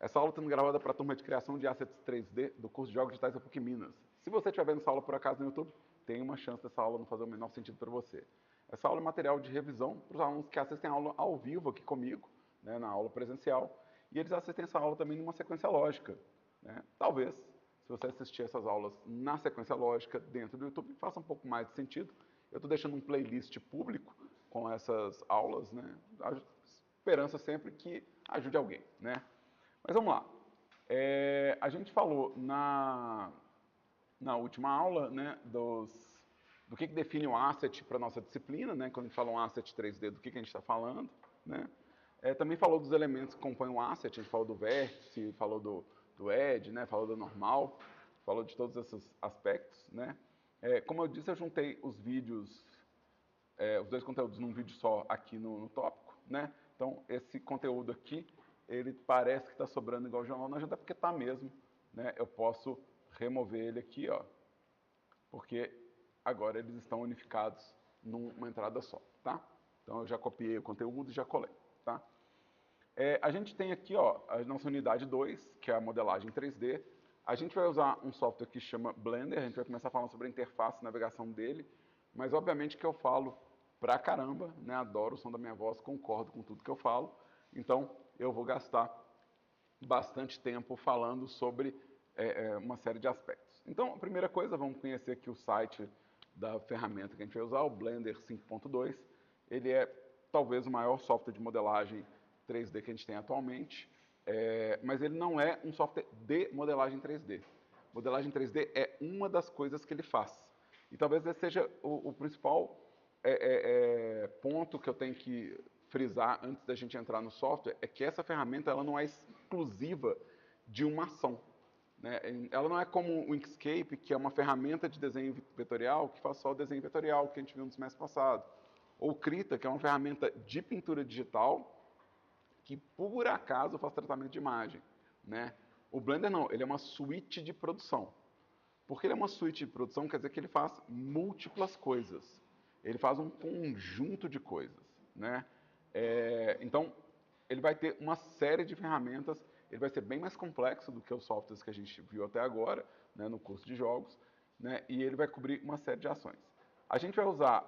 Essa aula está sendo gravada para a turma de criação de assets 3D do curso de Jogos Digitais da PUC Minas. Se você estiver vendo essa aula por acaso no YouTube, tem uma chance dessa aula não fazer o menor sentido para você. Essa aula é material de revisão para os alunos que assistem a aula ao vivo aqui comigo, né, na aula presencial, e eles assistem essa aula também numa sequência lógica. Né? Talvez, se você assistir essas aulas na sequência lógica dentro do YouTube, faça um pouco mais de sentido. Eu estou deixando um playlist público com essas aulas, né? A esperança sempre que ajude alguém, né? Mas vamos lá. A gente falou na última aula, né, do que define um asset para a nossa disciplina, né? Quando a gente fala um asset 3D, do que a gente está falando, né? Também falou dos elementos que compõem o asset, a gente falou do vértice, falou do edge, né? Falou do normal, falou de todos esses aspectos, né? Como eu disse, eu juntei os vídeos, os dois conteúdos num vídeo só aqui no tópico, né? Então, esse conteúdo aqui, ele parece que está sobrando igual o jornal na janta, porque está mesmo, né? Eu posso remover ele aqui, ó, porque agora eles estão unificados numa entrada só, tá? Então, eu já copiei o conteúdo e já colei, tá? A gente tem aqui, ó, a nossa unidade 2, que é a modelagem 3D. A gente vai usar um software que chama Blender, a gente vai começar falando sobre a interface e navegação dele, mas obviamente que eu falo pra caramba, né? Adoro o som da minha voz, concordo com tudo que eu falo, então eu vou gastar bastante tempo falando sobre uma série de aspectos. Então, a primeira coisa, vamos conhecer aqui o site da ferramenta que a gente vai usar, o Blender 5.2. Ele é talvez o maior software de modelagem 3D que a gente tem atualmente, mas ele não é um software de modelagem 3D. Modelagem 3D é uma das coisas que ele faz. E talvez esse seja o principal ponto que eu tenho que frisar antes da gente entrar no software, é que essa ferramenta ela não é exclusiva de uma ação. Né? Ela não é como o Inkscape, que é uma ferramenta de desenho vetorial que faz só o desenho vetorial que a gente viu no semestre passado. Ou o Krita, que é uma ferramenta de pintura digital que, por acaso, faz tratamento de imagem. Né? O Blender não, ele é uma suíte de produção. Porque ele é uma suíte de produção, quer dizer que ele faz múltiplas coisas. Ele faz um conjunto de coisas. Né? Então, ele vai ter uma série de ferramentas, ele vai ser bem mais complexo do que os softwares que a gente viu até agora, né, no curso de jogos, né, e ele vai cobrir uma série de ações. A gente vai usar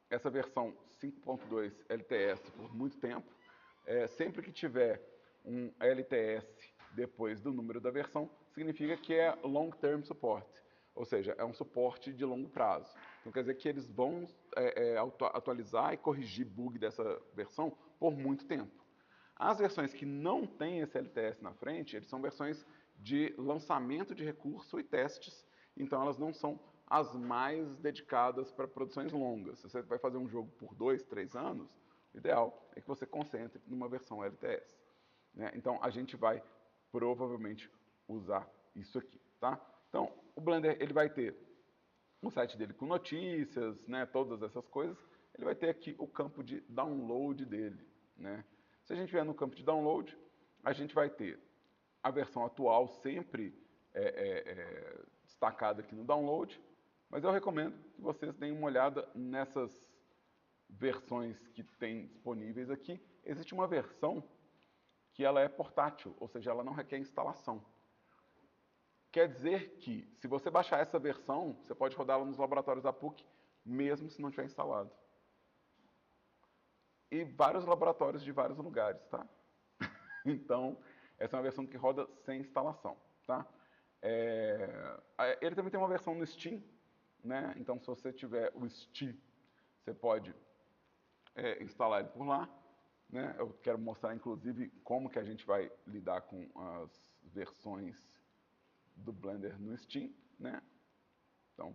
essa versão 5.2 LTS por muito tempo. Sempre que tiver um LTS depois do número da versão, significa que é Long Term Support, ou seja, é um suporte de longo prazo. Então quer dizer que eles vão atualizar e corrigir bug dessa versão por muito tempo. As versões que não têm esse LTS na frente, eles são versões de lançamento de recurso e testes, então elas não são as mais dedicadas para produções longas. Se você vai fazer um jogo por 2, 3 anos, o ideal é que você concentre numa versão LTS. Né? Então a gente vai provavelmente usar isso aqui, tá? Então o Blender ele vai ter o site dele com notícias, né, todas essas coisas. Ele vai ter aqui o campo de download dele, né? Se a gente vier no campo de download, a gente vai ter a versão atual sempre destacada aqui no download, mas eu recomendo que vocês deem uma olhada nessas versões que tem disponíveis aqui. Existe uma versão que ela é portátil, ou seja, ela não requer instalação. Quer dizer que, se você baixar essa versão, você pode rodá-la nos laboratórios da PUC, mesmo se não tiver instalado. E vários laboratórios de vários lugares, tá? Então, essa é uma versão que roda sem instalação, tá? Ele também tem uma versão no Steam, né? Então, se você tiver o Steam, você pode instalar ele por lá. Né? Eu quero mostrar, inclusive, como que a gente vai lidar com as versões do Blender no Steam, né? Então,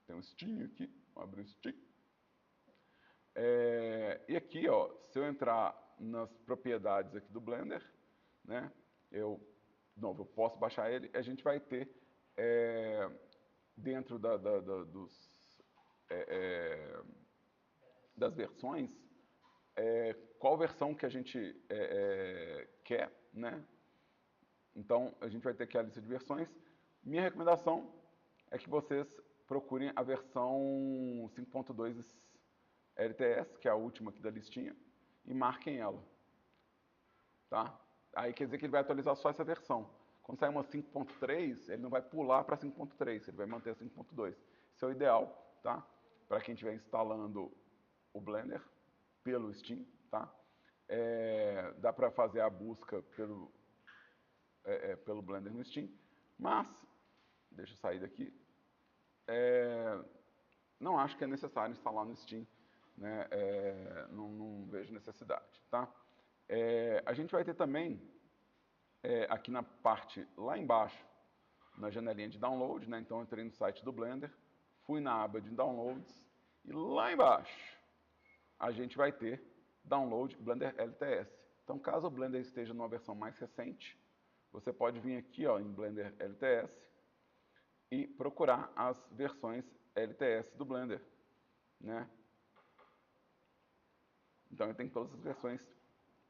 tem o Steam aqui, vou abrir o Steam. E aqui, ó, se eu entrar nas propriedades aqui do Blender, né? Eu posso baixar ele, a gente vai ter dentro das versões, qual versão que a gente quer, né? Então, a gente vai ter aqui a lista de versões. Minha recomendação é que vocês procurem a versão 5.2 LTS, que é a última aqui da listinha, e marquem ela. Tá? aí quer dizer que ele vai atualizar só essa versão. Quando sair uma 5.3, ele não vai pular para 5.3, ele vai manter a 5.2. Isso é o ideal, tá? Para quem estiver instalando o Blender pelo Steam, tá? Dá para fazer a busca pelo Blender no Steam, mas, deixa eu sair daqui, não acho que é necessário instalar no Steam, né? Não vejo necessidade, tá? A gente vai ter também, aqui na parte lá embaixo, na janelinha de download, né? Então eu entrei no site do Blender, fui na aba de downloads e lá embaixo a gente vai ter download Blender LTS. Então caso o Blender esteja numa versão mais recente, você pode vir aqui, ó, em Blender LTS e procurar as versões LTS do Blender, né? Então ele tem todas as versões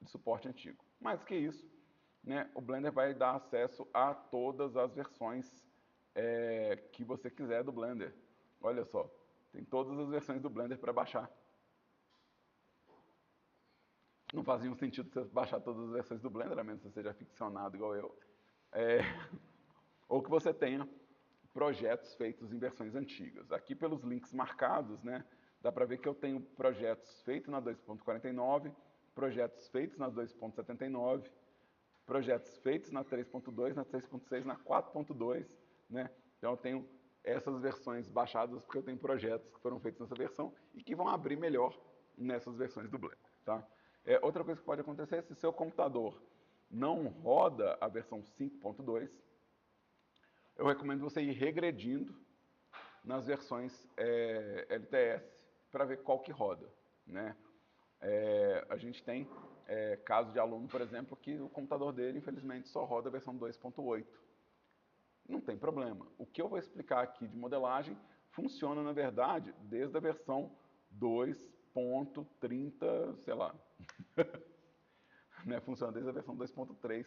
de suporte antigo. Mais que isso, né, o Blender vai dar acesso a todas as versões que você quiser do Blender. Olha só, tem todas as versões do Blender para baixar. Não fazia sentido você baixar todas as versões do Blender, a menos que você seja aficionado igual eu. Ou que você tenha projetos feitos em versões antigas. Aqui pelos links marcados, né, dá para ver que eu tenho projetos feitos na 2.49, projetos feitos na 2.79, projetos feitos na 3.2, na 3.6, na 4.2, né? Então eu tenho essas versões baixadas porque eu tenho projetos que foram feitos nessa versão e que vão abrir melhor nessas versões do Blender, tá? Outra coisa que pode acontecer é se seu computador não roda a versão 5.2, eu recomendo você ir regredindo nas versões LTS para ver qual que roda, né? A gente tem caso de aluno, por exemplo, que o computador dele, infelizmente, só roda a versão 2.8. Não tem problema. O que eu vou explicar aqui de modelagem funciona, na verdade, desde a versão 2.30, sei lá. Né? Funciona desde a versão 2.3.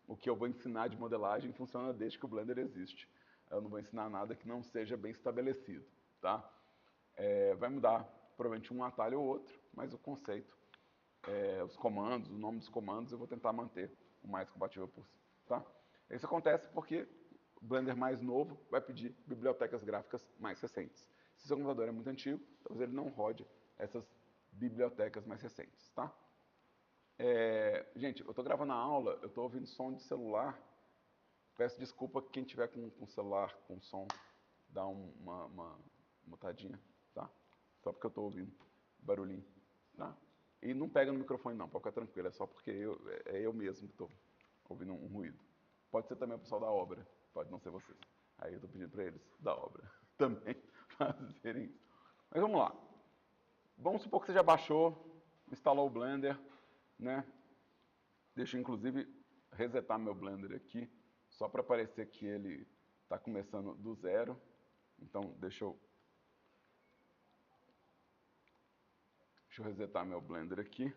O que eu vou ensinar de modelagem funciona desde que o Blender existe. Eu não vou ensinar nada que não seja bem estabelecido, tá? Vai mudar provavelmente um atalho ou outro, mas o conceito, os comandos, o nome dos comandos, eu vou tentar manter o mais compatível possível, tá? Isso acontece porque o Blender mais novo vai pedir bibliotecas gráficas mais recentes. Se o seu computador é muito antigo, talvez ele não rode essas bibliotecas mais recentes, tá? Gente, eu estou gravando a aula, eu estou ouvindo som de celular. Peço desculpa quem tiver com celular, com som, dá uma mutadinha, tá? Só porque eu estou ouvindo barulhinho, tá? E não pega no microfone não, pode ficar tranquilo, é só porque eu mesmo que estou ouvindo um ruído. Pode ser também o pessoal da obra, pode não ser vocês. Aí eu estou pedindo para eles da obra também fazerem isso. Mas vamos lá. Vamos supor que você já baixou, instalou o Blender, né? Deixa eu inclusive resetar meu Blender aqui, só para parecer que ele está começando do zero. Então deixa eu resetar meu Blender aqui.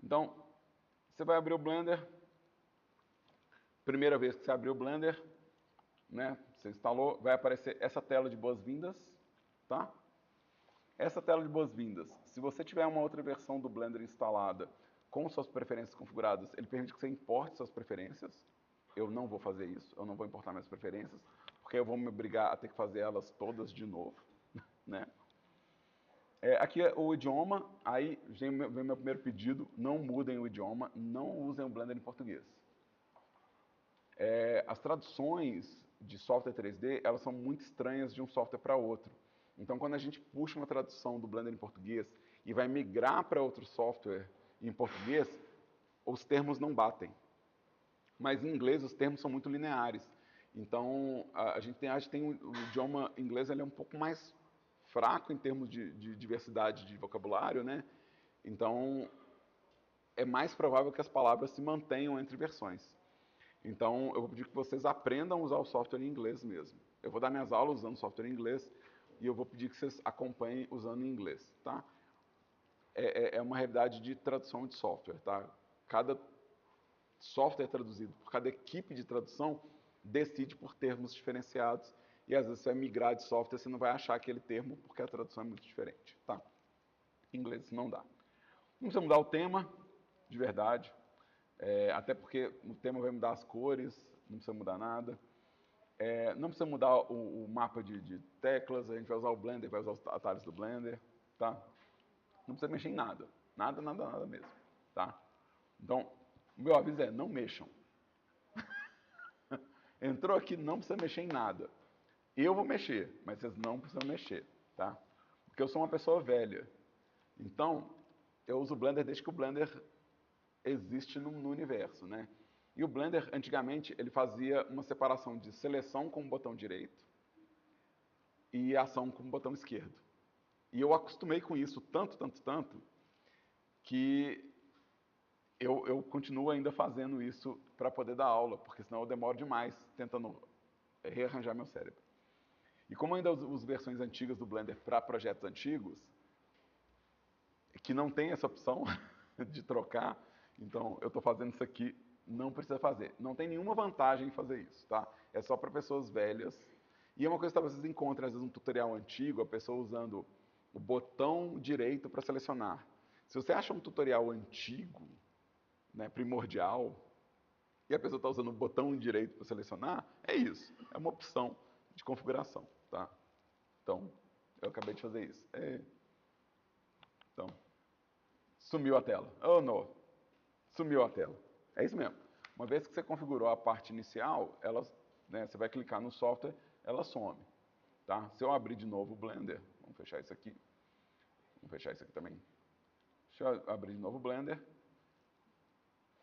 Então, você vai abrir o Blender. Primeira vez que você abriu o Blender, né? Você instalou, vai aparecer essa tela de boas-vindas, tá? Essa tela de boas-vindas, se você tiver uma outra versão do Blender instalada com suas preferências configuradas, ele permite que você importe suas preferências. Eu não vou fazer isso, eu não vou importar minhas preferências, porque eu vou me obrigar a ter que fazer elas todas de novo, né? Aqui é o idioma, aí vem meu primeiro pedido, não mudem o idioma, não usem o Blender em português. As traduções de software 3D, elas são muito estranhas de um software para outro. Então, quando a gente puxa uma tradução do Blender em português e vai migrar para outro software em português, os termos não batem. Mas em inglês os termos são muito lineares. Então, a gente tem o idioma inglês, ele é um pouco mais fraco em termos de diversidade de vocabulário, né? Então, é mais provável que as palavras se mantenham entre versões. Então, eu vou pedir que vocês aprendam a usar o software em inglês mesmo. Eu vou dar minhas aulas usando software em inglês e eu vou pedir que vocês acompanhem usando em inglês, tá? É uma realidade de tradução de software, tá? Cada software traduzido por cada equipe de tradução decide por termos diferenciados e às vezes você vai migrar de software, você não vai achar aquele termo porque a tradução é muito diferente, tá? Em inglês não dá. Não precisa mudar o tema, de verdade. Até porque o tema vai mudar as cores, não precisa mudar nada. Não precisa mudar o mapa de teclas, a gente vai usar o Blender, vai usar os atalhos do Blender, tá? Não precisa mexer em nada. Nada, nada, nada mesmo, tá? Então, o meu aviso é, não mexam. Entrou aqui, não precisa mexer em nada. Eu vou mexer, mas vocês não precisam mexer, tá? Porque eu sou uma pessoa velha. Então, eu uso o Blender desde que o Blender existe no universo, né? E o Blender, antigamente, ele fazia uma separação de seleção com o botão direito e ação com o botão esquerdo. E eu acostumei com isso tanto, tanto, tanto, que eu continuo ainda fazendo isso para poder dar aula, porque senão eu demoro demais tentando rearranjar meu cérebro. E como eu ainda uso versões antigas do Blender para projetos antigos, que não tem essa opção de trocar, então eu estou fazendo isso aqui, não precisa fazer. Não tem nenhuma vantagem em fazer isso, tá? É só para pessoas velhas. E é uma coisa que vocês encontram, às vezes, um tutorial antigo, a pessoa usando o botão direito para selecionar. Se você acha um tutorial antigo, né, primordial, e a pessoa está usando o botão direito para selecionar, é isso. É uma opção de configuração, tá? Então, eu acabei de fazer isso. Então, sumiu a tela. Oh, não. Sumiu a tela. É isso mesmo. Uma vez que você configurou a parte inicial, né, você vai clicar no software, ela some. Tá? Se eu abrir de novo o Blender, vamos fechar isso aqui. Vamos fechar isso aqui também. Deixa eu abrir de novo o Blender.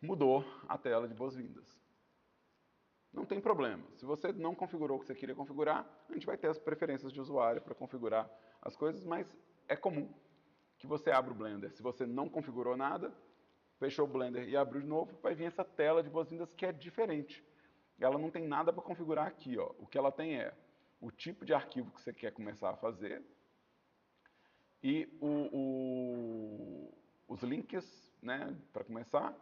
Mudou a tela de boas-vindas. Não tem problema. Se você não configurou o que você queria configurar, a gente vai ter as preferências de usuário para configurar as coisas, mas é comum que você abra o Blender. Se você não configurou nada, fechou o Blender e abriu de novo, vai vir essa tela de boas-vindas que é diferente. Ela não tem nada para configurar aqui. Ó. O que ela tem é o tipo de arquivo que você quer começar a fazer e os links, né, para começar,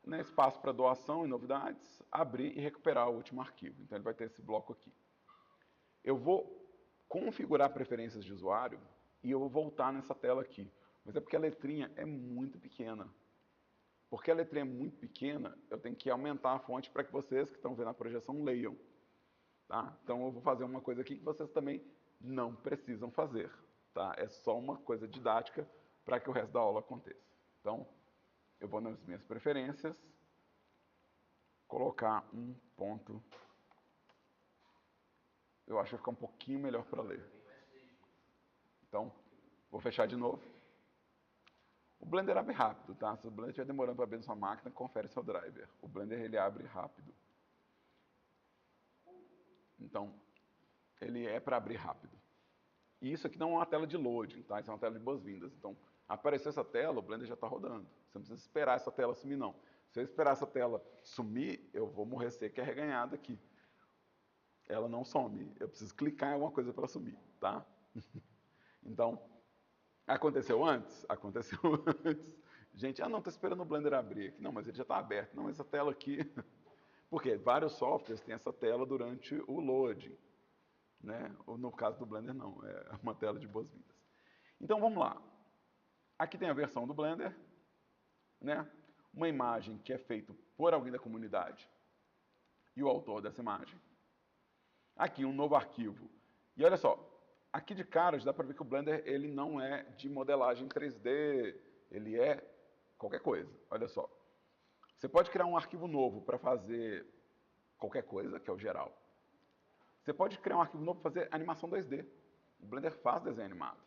né, espaço para doação e novidades, abrir e recuperar o último arquivo. Então ele vai ter esse bloco aqui. Eu vou configurar preferências de usuário e eu vou voltar nessa tela aqui. Mas é porque a letrinha é muito pequena. Porque a letrinha é muito pequena, eu tenho que aumentar a fonte para que vocês que estão vendo a projeção leiam. Tá? Então eu vou fazer uma coisa aqui que vocês também não precisam fazer. Tá? É só uma coisa didática para que o resto da aula aconteça. Então, eu vou nas minhas preferências, colocar um ponto. Eu acho que vai ficar um pouquinho melhor para ler. Então, vou fechar de novo. O Blender abre rápido, tá? Se o Blender estiver demorando para abrir na sua máquina, confere seu driver. O Blender ele abre rápido. Então, ele é para abrir rápido. E isso aqui não é uma tela de loading, tá? Isso é uma tela de boas-vindas. Então, apareceu essa tela, o Blender já está rodando. Você não precisa esperar essa tela sumir, não. Se eu esperar essa tela sumir, eu vou morrer seco e arreganhado aqui. Ela não some. Eu preciso clicar em alguma coisa para ela sumir, tá? Então, aconteceu antes? Aconteceu antes. Gente, não, estou esperando o Blender abrir aqui. Não, mas ele já está aberto. Não, essa tela aqui... Porque vários softwares têm essa tela durante o loading. Né? No caso do Blender, não. É uma tela de boas-vindas. Então, vamos lá. Aqui tem a versão do Blender. Né? Uma imagem que é feita por alguém da comunidade e o autor dessa imagem. Aqui, um novo arquivo. E olha só, aqui de cara já dá para ver que o Blender ele não é de modelagem 3D, ele é qualquer coisa. Olha só. Você pode criar um arquivo novo para fazer qualquer coisa, que é o geral. Você pode criar um arquivo novo para fazer animação 2D. O Blender faz desenho animado.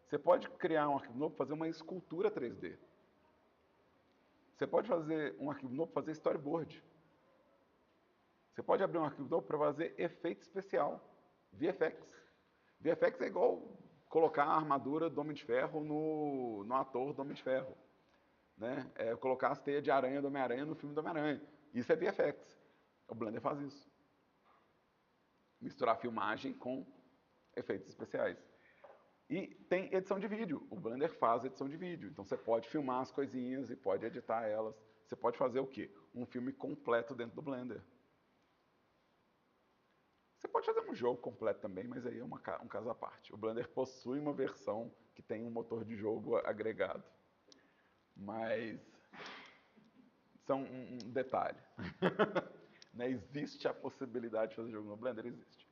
Você pode criar um arquivo novo para fazer uma escultura 3D. Você pode fazer um arquivo novo para fazer storyboard. Você pode abrir um arquivo novo para fazer efeito especial, VFX. VFX é igual colocar a armadura do Homem de Ferro no ator do Homem de Ferro. Né? É colocar as teias de aranha do Homem-Aranha no filme do Homem-Aranha. Isso é VFX. O Blender faz isso. Misturar filmagem com efeitos especiais. E tem edição de vídeo. O Blender faz edição de vídeo. Então você pode filmar as coisinhas e pode editar elas. Você pode fazer o quê? Um filme completo dentro do Blender. Você pode fazer um jogo completo também, mas aí é um caso à parte. O Blender possui uma versão que tem um motor de jogo agregado. Mas Isso é um detalhe. Né? Existe a possibilidade de fazer jogo no Blender? Existe.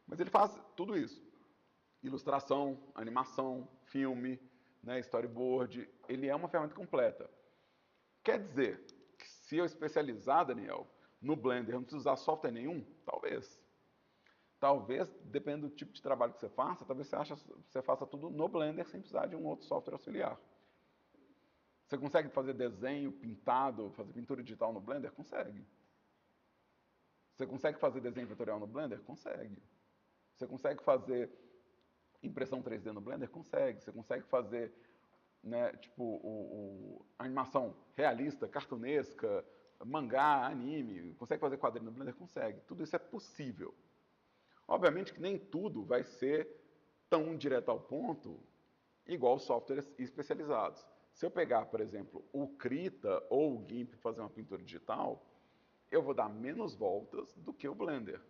Mas ele faz tudo isso. Ilustração, animação, filme, né, storyboard. Ele é uma ferramenta completa. Quer dizer que se eu especializar, Daniel, no Blender, eu não preciso usar software nenhum? Talvez. Talvez, dependendo do tipo de trabalho que você faça, talvez você faça tudo no Blender sem precisar de um outro software auxiliar. Você consegue fazer desenho, pintado, fazer pintura digital no Blender? Consegue. Você consegue fazer desenho vetorial no Blender? Consegue. Você consegue fazer impressão 3D no Blender? Consegue. Você consegue fazer, né, tipo, animação realista, cartunesca, mangá, anime, consegue fazer quadrinho no Blender? Consegue. Tudo isso é possível. Obviamente que nem tudo vai ser tão direto ao ponto igual softwares especializados. Se eu pegar, por exemplo, o Krita ou o GIMP para fazer uma pintura digital, eu vou dar menos voltas do que o Blender.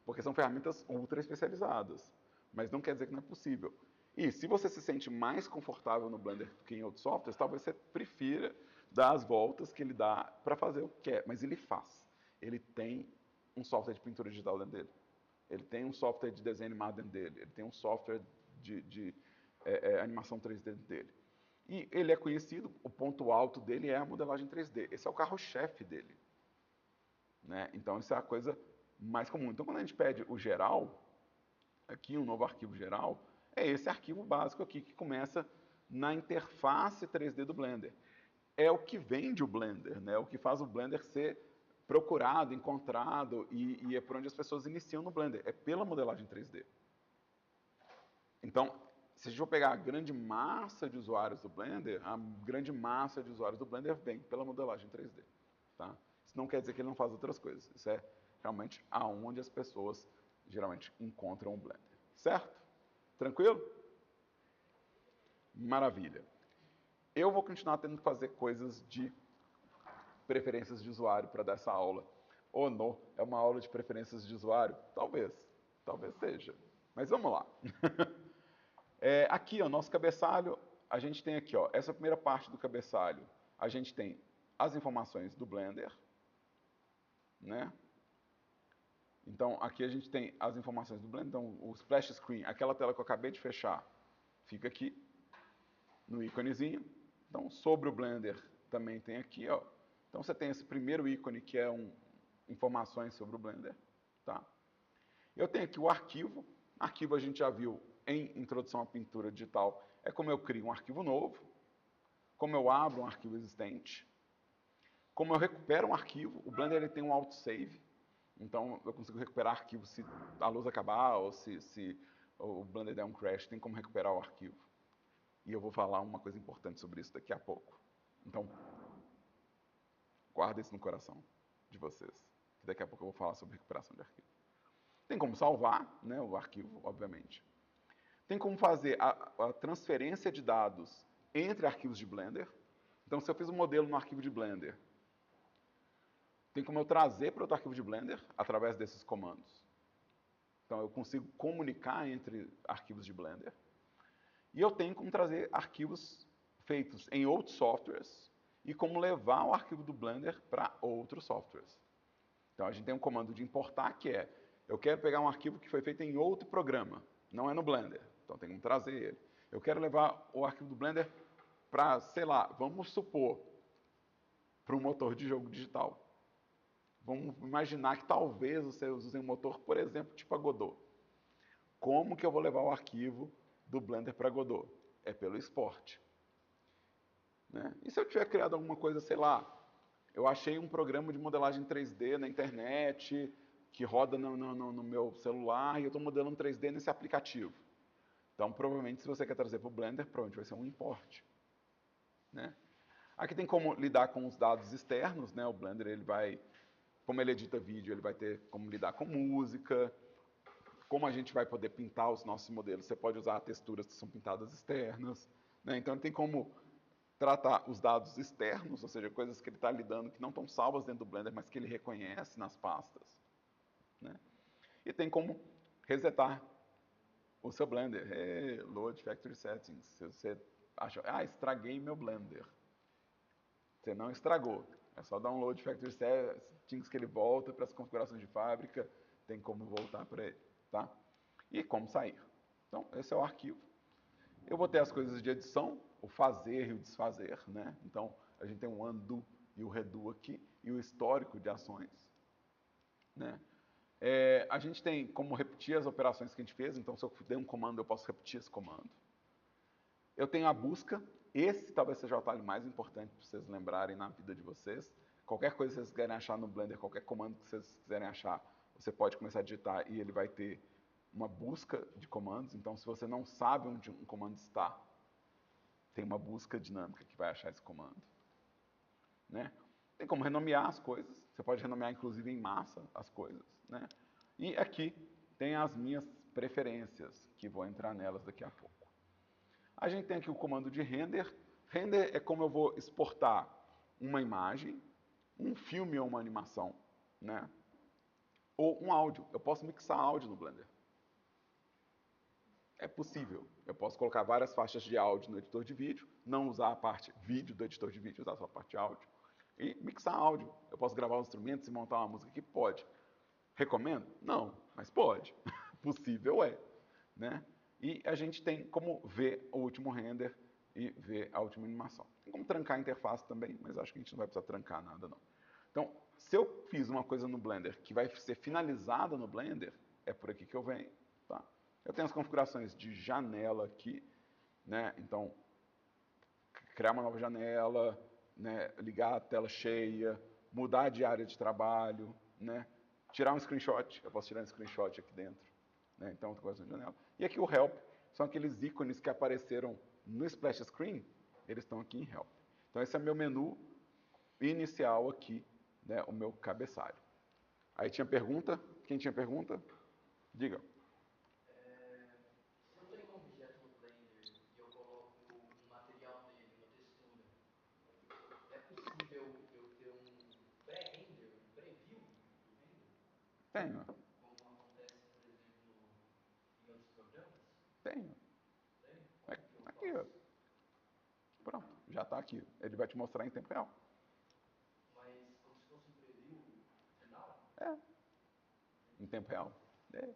Porque são ferramentas ultra especializadas. Mas não quer dizer que não é possível. E se você se sente mais confortável no Blender do que em outros softwares, talvez você prefira dar as voltas que ele dá para fazer o que quer. Mas ele faz. Ele tem um software de pintura digital dentro dele. Ele tem um software de desenho animado dentro dele. Ele tem um software de animação 3D dentro dele. E ele é conhecido, o ponto alto dele é a modelagem 3D. Esse é o carro-chefe dele. Né? Então, isso é a coisa mais comum. Então, quando a gente pede o geral, aqui um novo arquivo geral, é esse arquivo básico aqui que começa na interface 3D do Blender. É o que vende o Blender, né? O que faz o Blender ser procurado, encontrado e é por onde as pessoas iniciam no Blender. É pela modelagem 3D. Então, se a gente for pegar a grande massa de usuários do Blender, a grande massa de usuários do Blender vem pela modelagem 3D. Tá? Isso não quer dizer que ele não faz outras coisas. Isso é realmente aonde as pessoas geralmente encontram o Blender. Certo? Tranquilo? Maravilha. Eu vou continuar tendo que fazer coisas de preferências de usuário para dar essa aula. Ou não, é uma aula de preferências de usuário? Talvez. Talvez seja. Mas vamos lá. Aqui, ó, nosso cabeçalho, a gente tem aqui, ó, essa primeira parte do cabeçalho, a gente tem as informações do Blender, né? Então, aqui a gente tem as informações do Blender, então o splash screen, aquela tela que eu acabei de fechar, fica aqui, no íconezinho. Então, sobre o Blender também tem aqui, ó. Então, você tem esse primeiro ícone que é informações sobre o Blender, tá? Eu tenho aqui o arquivo. Arquivo a gente já viu em Introdução à Pintura Digital. É como eu crio um arquivo novo, como eu abro um arquivo existente, como eu recupero um arquivo. O Blender ele tem um autosave, então eu consigo recuperar arquivo se a luz acabar ou se o Blender der um crash, tem como recuperar o arquivo. E eu vou falar uma coisa importante sobre isso daqui a pouco. Então, guarda isso no coração de vocês, que daqui a pouco eu vou falar sobre recuperação de arquivo. Tem como salvar, né, o arquivo, obviamente. Tem como fazer a transferência de dados entre arquivos de Blender. Então, se eu fiz um modelo no arquivo de Blender, tem como eu trazer para outro arquivo de Blender através desses comandos. Então, eu consigo comunicar entre arquivos de Blender. E eu tenho como trazer arquivos feitos em outros softwares e como levar o arquivo do Blender para outros softwares. Então, a gente tem um comando de importar que é, eu quero pegar um arquivo que foi feito em outro programa, não é no Blender. Então, tem como trazer ele. Eu quero levar o arquivo do Blender para, sei lá, vamos supor, para um motor de jogo digital. Vamos imaginar que talvez você use um motor, por exemplo, tipo a Godot. Como que eu vou levar o arquivo do Blender para Godot? É pelo export. Né? E se eu tiver criado alguma coisa, sei lá, eu achei um programa de modelagem 3D na internet, que roda no meu celular, e eu estou modelando 3D nesse aplicativo. Então, provavelmente, se você quer trazer para o Blender, provavelmente vai ser um import. Né? Aqui tem como lidar com os dados externos, né? O Blender, ele vai, como ele edita vídeo, ele vai ter como lidar com música, como a gente vai poder pintar os nossos modelos. Você pode usar texturas que são pintadas externas. Né? Então, ele tem como tratar os dados externos, ou seja, coisas que ele está lidando que não estão salvas dentro do Blender, mas que ele reconhece nas pastas. Né? E tem como resetar o seu Blender. Load Factory Settings. Se você acha, estraguei meu Blender. Você não estragou. É só dar um load factory settings que ele volta para as configurações de fábrica, tem como voltar para ele, tá? E como sair. Então, esse é o arquivo. Eu vou ter as coisas de edição, o fazer e o desfazer, né? Então, a gente tem o undo e o redo aqui, e o histórico de ações, né? A gente tem como repetir as operações que a gente fez, então se eu der um comando, eu posso repetir esse comando. Eu tenho a busca, esse talvez seja o atalho mais importante para vocês lembrarem na vida de vocês. Qualquer coisa que vocês quiserem achar no Blender, qualquer comando que vocês quiserem achar, você pode começar a digitar e ele vai ter uma busca de comandos. Então, se você não sabe onde um comando está, tem uma busca dinâmica que vai achar esse comando, né? Tem como renomear as coisas. Você pode renomear, inclusive, em massa as coisas, né? E aqui tem as minhas preferências, que vou entrar nelas daqui a pouco. A gente tem aqui o comando de render. Render é como eu vou exportar uma imagem, um filme ou uma animação, né? Ou um áudio. Eu posso mixar áudio no Blender. É possível. Eu posso colocar várias faixas de áudio no editor de vídeo, não usar a parte vídeo do editor de vídeo, usar só a parte de áudio. E mixar áudio. Eu posso gravar os instrumentos e montar uma música que pode. Recomendo? Não, mas pode. Possível é, né? E a gente tem como ver o último render e ver a última animação. Tem como trancar a interface também, mas acho que a gente não vai precisar trancar nada não. Então, se eu fiz uma coisa no Blender que vai ser finalizada no Blender, é por aqui que eu venho, tá? Eu tenho as configurações de janela aqui, né? Então, criar uma nova janela, né? Ligar a tela cheia, mudar de área de trabalho, né? Tirar um screenshot, eu posso tirar um screenshot aqui dentro, né? Então, outra coisa na janela. E aqui o Help, são aqueles ícones que apareceram no Splash Screen, eles estão aqui em Help. Então, esse é meu menu inicial aqui, né? O meu cabeçalho. Aí tinha pergunta? Quem tinha pergunta? Diga. Se eu tenho um objeto no Blender e eu coloco um material nele, uma textura, é possível eu ter um pré-render, um preview do render? Tenho. Como acontece, por exemplo, em outros programas? Tenho. Tem? Como que eu Aqui, ó. faço? Pronto, já está aqui. Ele vai te mostrar em tempo real. Mas como se fosse um preview final? É, em tempo real. É.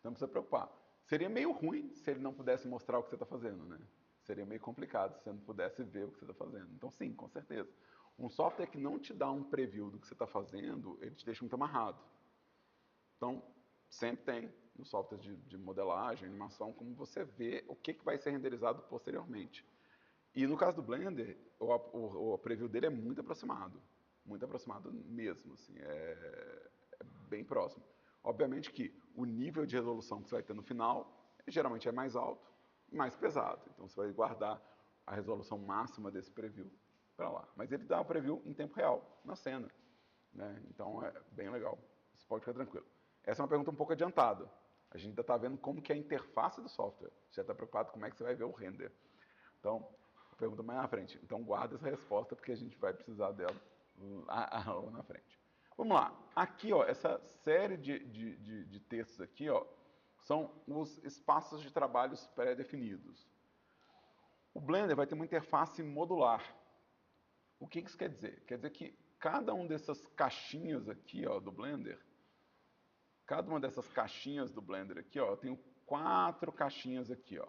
Não precisa preocupar. Seria meio ruim se ele não pudesse mostrar o que você está fazendo, né? Seria meio complicado se você não pudesse ver o que você está fazendo. Então, sim, com certeza. Um software que não te dá um preview do que você está fazendo, ele te deixa muito amarrado. Então, sempre tem no software de modelagem, animação, como você vê o que vai ser renderizado posteriormente. E no caso do Blender, o preview dele é muito aproximado mesmo, assim, é bem próximo. Obviamente que o nível de resolução que você vai ter no final geralmente é mais alto e mais pesado, então você vai guardar a resolução máxima desse preview para lá. Mas ele dá o preview em tempo real, na cena, né? Então é bem legal, você pode ficar tranquilo. Essa é uma pergunta um pouco adiantada. A gente ainda está vendo como que é a interface do software. Você já está preocupado com como é que você vai ver o render. Então, pergunta mais na frente. Então, guarda essa resposta, porque a gente vai precisar dela lá na frente. Vamos lá. Aqui, ó, essa série de textos aqui, ó, são os espaços de trabalhos pré-definidos. O Blender vai ter uma interface modular. O que isso quer dizer? Quer dizer que cada uma dessas caixinhas aqui, ó, do Blender, cada uma dessas caixinhas do Blender aqui, ó, eu tenho 4 caixinhas aqui, ó.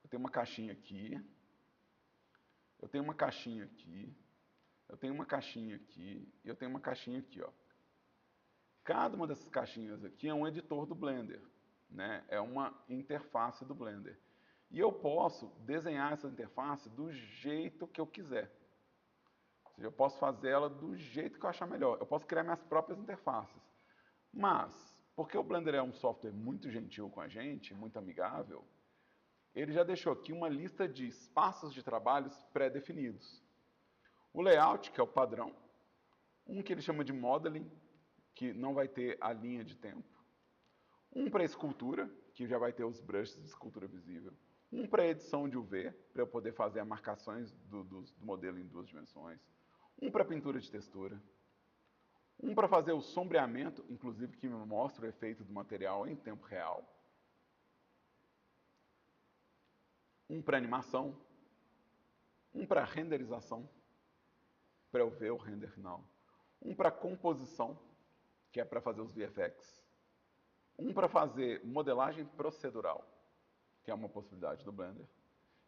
Eu tenho uma caixinha aqui, eu tenho uma caixinha aqui, eu tenho uma caixinha aqui e eu tenho uma caixinha aqui, ó. Cada uma dessas caixinhas aqui é um editor do Blender, né? É uma interface do Blender. E eu posso desenhar essa interface do jeito que eu quiser. Ou seja, eu posso fazer ela do jeito que eu achar melhor. Eu posso criar minhas próprias interfaces. Mas, porque o Blender é um software muito gentil com a gente, muito amigável, ele já deixou aqui uma lista de espaços de trabalhos pré-definidos. O layout, que é o padrão, um que ele chama de modeling, que não vai ter a linha de tempo, um para escultura, que já vai ter os brushes de escultura visível, um para edição de UV, para eu poder fazer as marcações do modelo em 2 dimensões, um para pintura de textura, um para fazer o sombreamento, inclusive que me mostra o efeito do material em tempo real, um para animação, um para renderização, para eu ver o render final. Um para composição, que é para fazer os VFX. Um para fazer modelagem procedural, que é uma possibilidade do Blender.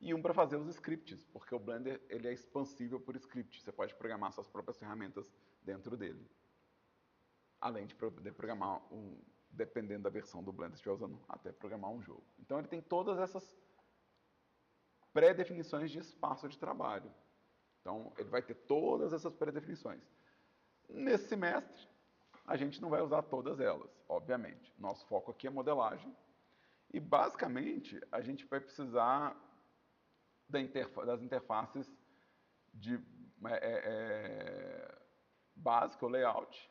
E um para fazer os scripts, porque o Blender ele é expansível por script. Você pode programar suas próprias ferramentas dentro dele. Além de poder programar, dependendo da versão do Blender que estiver usando, até programar um jogo. Então ele tem todas essas pré-definições de espaço de trabalho. Então ele vai ter todas essas pré-definições. Nesse semestre, a gente não vai usar todas elas, obviamente. Nosso foco aqui é modelagem. E basicamente a gente vai precisar das interfaces de básica, o layout.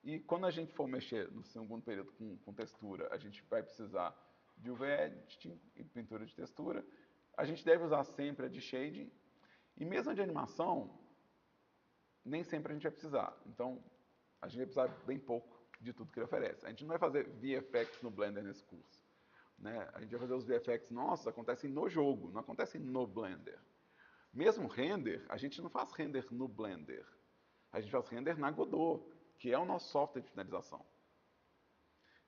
E quando a gente for mexer no segundo período com textura, a gente vai precisar de UV Editing e pintura de textura. A gente deve usar sempre a de shading. E mesmo a de animação, nem sempre a gente vai precisar. Então, a gente vai precisar bem pouco de tudo que ele oferece. A gente não vai fazer VFX no Blender nesse curso. Né? A gente vai fazer os VFX nossos, acontecem no jogo, não acontecem no Blender. Mesmo render, a gente não faz render no Blender. A gente faz render na Godot, que é o nosso software de finalização.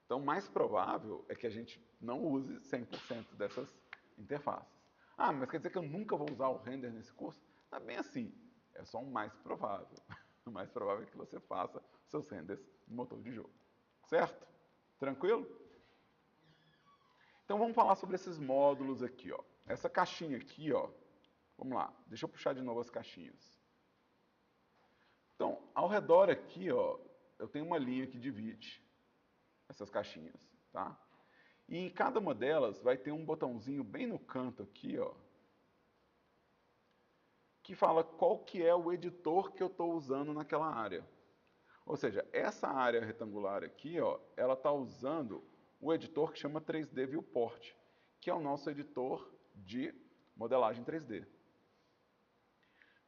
Então, mais provável é que a gente não use 100% dessas interfaces. Ah, mas quer dizer que eu nunca vou usar o render nesse curso? Não é bem assim. É só um mais provável. O mais provável é que você faça seus renders no motor de jogo. Certo? Tranquilo? Então vamos falar sobre esses módulos aqui, ó. Essa caixinha aqui, ó. Vamos lá. Deixa eu puxar de novo as caixinhas. Então, ao redor aqui, ó, eu tenho uma linha que divide essas caixinhas, tá? E em cada uma delas vai ter um botãozinho bem no canto aqui, ó, que fala qual que é o editor que eu estou usando naquela área. Ou seja, essa área retangular aqui, ó, ela está usando o editor que chama 3D Viewport, que é o nosso editor de modelagem 3D.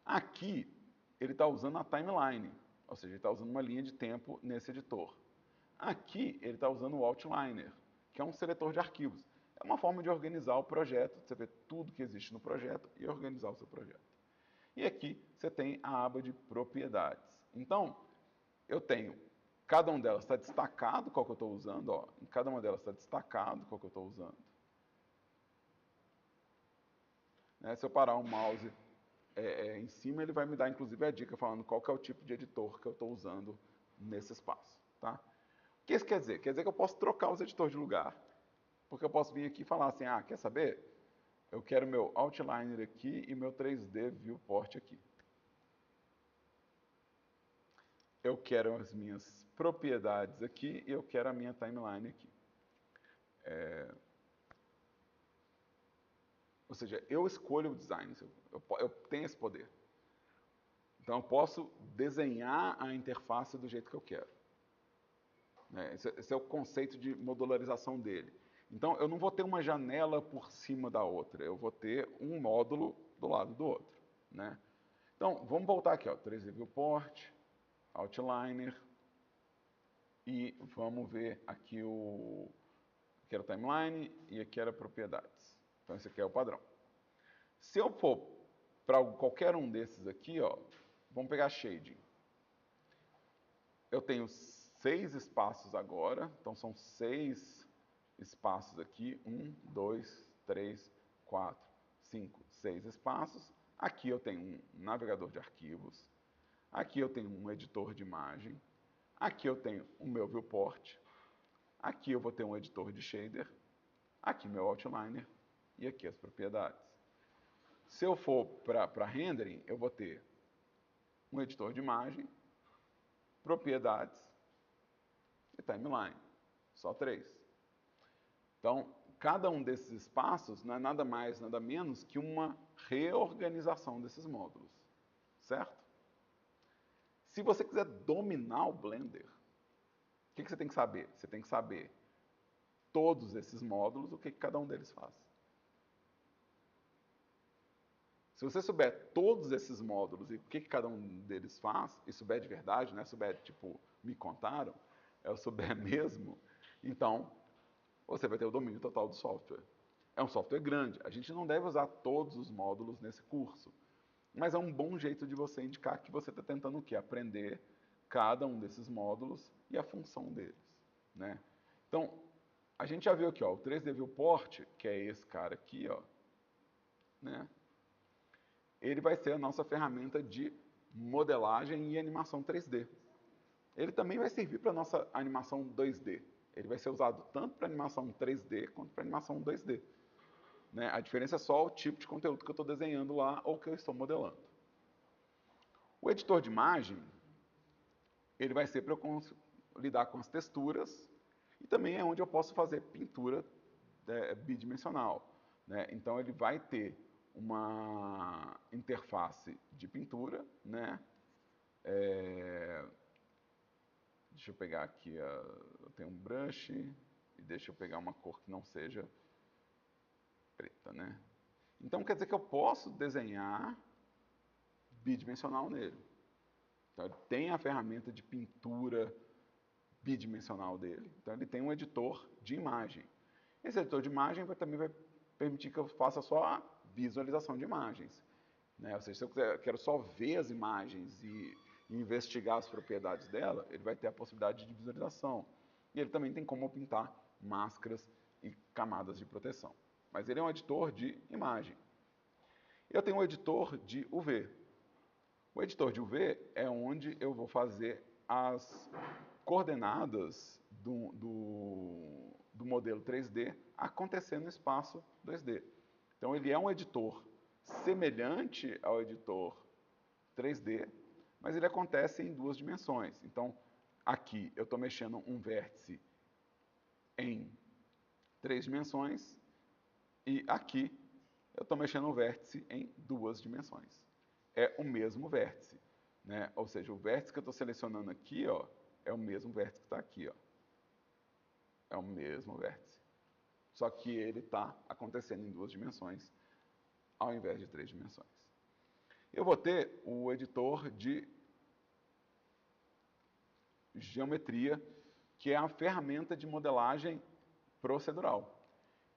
Aqui, ele está usando a timeline, ou seja, ele está usando uma linha de tempo nesse editor. Aqui, ele está usando o outliner, que é um seletor de arquivos. É uma forma de organizar o projeto, você vê tudo que existe no projeto e organizar o seu projeto. E aqui você tem a aba de propriedades. Então, eu tenho, cada uma delas está destacado qual que eu estou usando, ó, em cada uma delas está destacado qual que eu estou usando. Né, se eu parar o mouse em cima, ele vai me dar inclusive a dica falando qual que é o tipo de editor que eu estou usando nesse espaço. Tá? O que isso quer dizer? Quer dizer que eu posso trocar os editores de lugar, porque eu posso vir aqui e falar assim, ah, quer saber? Eu quero meu outliner aqui e meu 3D viewport aqui. Eu quero as minhas propriedades aqui e eu quero a minha timeline aqui. Ou seja, eu escolho o design, eu tenho esse poder. Então eu posso desenhar a interface do jeito que eu quero. Esse é o conceito de modularização dele. Então eu não vou ter uma janela por cima da outra, eu vou ter um módulo do lado do outro. Né? Então vamos voltar aqui, ó, 3D Viewport, Outliner, e vamos ver aqui aqui era o timeline e aqui era propriedades. Então esse aqui é o padrão. Se eu for para qualquer um desses aqui, ó, vamos pegar shading. Eu tenho 6 espaços agora, então são 6 espaços aqui, 1, 2, 3, 4, 5, 6 espaços. Aqui eu tenho um navegador de arquivos, aqui eu tenho um editor de imagem, aqui eu tenho o meu viewport, aqui eu vou ter um editor de shader, aqui meu outliner e aqui as propriedades. Se eu for para rendering, eu vou ter um editor de imagem, propriedades e timeline. Só 3. Então, cada um desses espaços não é nada mais, nada menos que uma reorganização desses módulos. Certo? Se você quiser dominar o Blender, o que você tem que saber? Você tem que saber todos esses módulos, o que cada um deles faz. Se você souber todos esses módulos e o que cada um deles faz, e souber de verdade, não é souber tipo, me contaram, é o souber mesmo, então você vai ter o domínio total do software. É um software grande, a gente não deve usar todos os módulos nesse curso. mas é um bom jeito de você indicar que você está tentando o quê? Aprender cada um desses módulos e a função deles, né? Então, a gente já viu aqui, ó, o 3D Viewport, que é esse cara aqui, ó, né? Ele vai ser a nossa ferramenta de modelagem e animação 3D. Ele também vai servir para a nossa animação 2D. Ele vai ser usado tanto para animação 3D quanto para animação 2D. Né? A diferença é só o tipo de conteúdo que eu estou desenhando lá ou que eu estou modelando. O editor de imagem, ele vai ser para eu lidar com as texturas e também é onde eu posso fazer pintura bidimensional. Né? Então ele vai ter uma interface de pintura, né? Deixa eu pegar aqui, eu tenho um brush e deixa eu pegar uma cor que não seja preta, né? Então quer dizer que eu posso desenhar bidimensional nele. Então ele tem a ferramenta de pintura bidimensional dele. Então ele tem um editor de imagem. Esse editor de imagem também vai permitir que eu faça só a visualização de imagens. Né? Ou seja, se eu quero só ver as imagens e investigar as propriedades dela, ele vai ter a possibilidade de visualização. E ele também tem como pintar máscaras e camadas de proteção. Mas ele é um editor de imagem. Eu tenho um editor de UV. O editor de UV é onde eu vou fazer as coordenadas do modelo 3D acontecer no espaço 2D. Então ele é um editor semelhante ao editor 3D, mas ele acontece em duas dimensões. Então aqui eu estou mexendo um vértice em 3 dimensões e aqui eu estou mexendo um vértice em 2 dimensões. É o mesmo vértice, né? Ou seja, o vértice que eu estou selecionando aqui, ó, é o mesmo vértice que está aqui, ó. É o mesmo vértice. Só que ele está acontecendo em 2 dimensões, ao invés de 3 dimensões. Eu vou ter o editor de geometria, que é a ferramenta de modelagem procedural.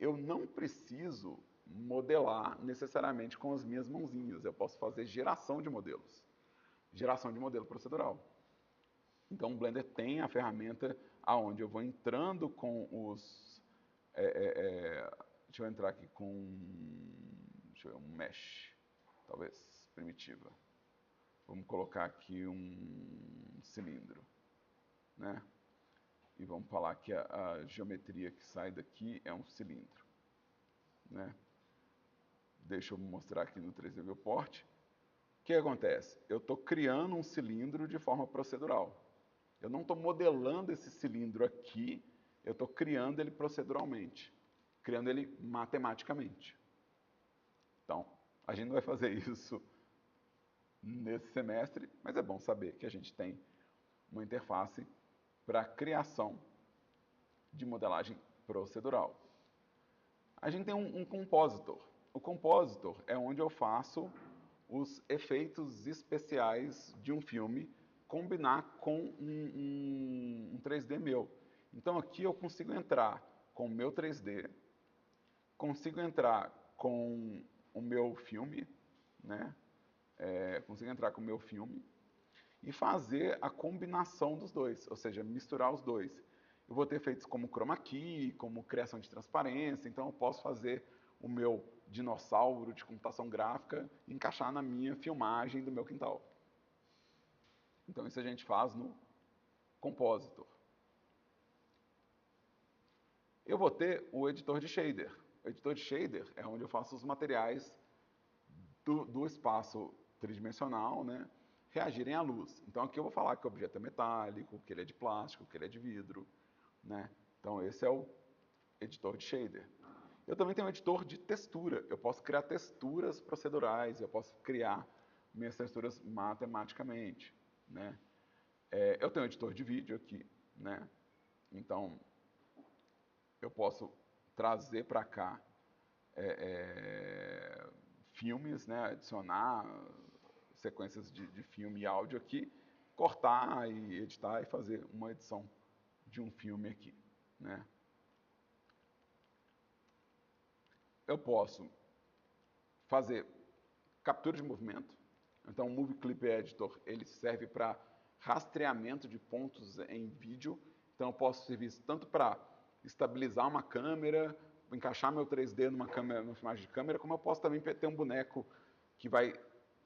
Eu não preciso modelar necessariamente com as minhas mãozinhas. Eu posso fazer geração de modelos. Geração de modelo procedural. Então o Blender tem a ferramenta aonde eu vou entrando com os... deixa eu entrar aqui com... Deixa eu ver, um mesh, talvez, primitiva. Vamos colocar aqui um cilindro, né? E vamos falar que a geometria que sai daqui é um cilindro, né? Deixa eu mostrar aqui no 3D Viewport. O que acontece? Eu estou criando um cilindro de forma procedural. Eu não estou modelando esse cilindro aqui, eu estou criando ele proceduralmente, criando ele matematicamente. Então, a gente não vai fazer isso nesse semestre, mas é bom saber que a gente tem uma interface para criação de modelagem procedural. A gente tem um compositor. O compositor é onde eu faço os efeitos especiais de um filme combinar com um 3D meu. Então aqui eu consigo entrar com o meu 3D, consigo entrar com o meu filme, né? Consigo entrar com o meu filme e fazer a combinação dos dois, ou seja, misturar os dois. Eu vou ter efeitos como chroma key, como criação de transparência, então eu posso fazer o meu dinossauro de computação gráfica e encaixar na minha filmagem do meu quintal. Então isso a gente faz no Compositor. Eu vou ter o editor de shader. O editor de shader é onde eu faço os materiais do espaço tridimensional, né, reagirem à luz. Então aqui eu vou falar que o objeto é metálico, que ele é de plástico, que ele é de vidro, né? Então esse é o editor de shader. Eu também tenho um editor de textura. Eu posso criar texturas procedurais, eu posso criar minhas texturas matematicamente, né? Eu tenho um editor de vídeo aqui, né? Então eu posso trazer para cá filmes, né? Adicionar sequências de filme e áudio aqui, cortar e editar e fazer uma edição de um filme aqui, né? Eu posso fazer captura de movimento. Então, o Movie Clip Editor, ele serve para rastreamento de pontos em vídeo. Então, eu posso servir isso tanto para estabilizar uma câmera, encaixar meu 3D numa filmagem de câmera, como eu posso também ter um boneco que vai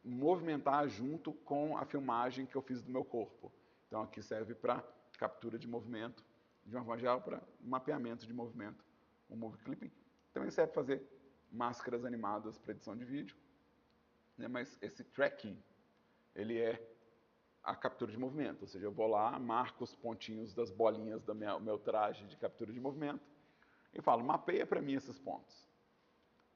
movimentar junto com a filmagem que eu fiz do meu corpo. Então, aqui serve para captura de movimento, de uma forma geral, para mapeamento de movimento. O Movie Clipping também serve para fazer máscaras animadas para edição de vídeo, né? Mas esse tracking, ele é a captura de movimento, ou seja, eu vou lá, marco os pontinhos das bolinhas do meu traje de captura de movimento e falo, mapeia para mim esses pontos.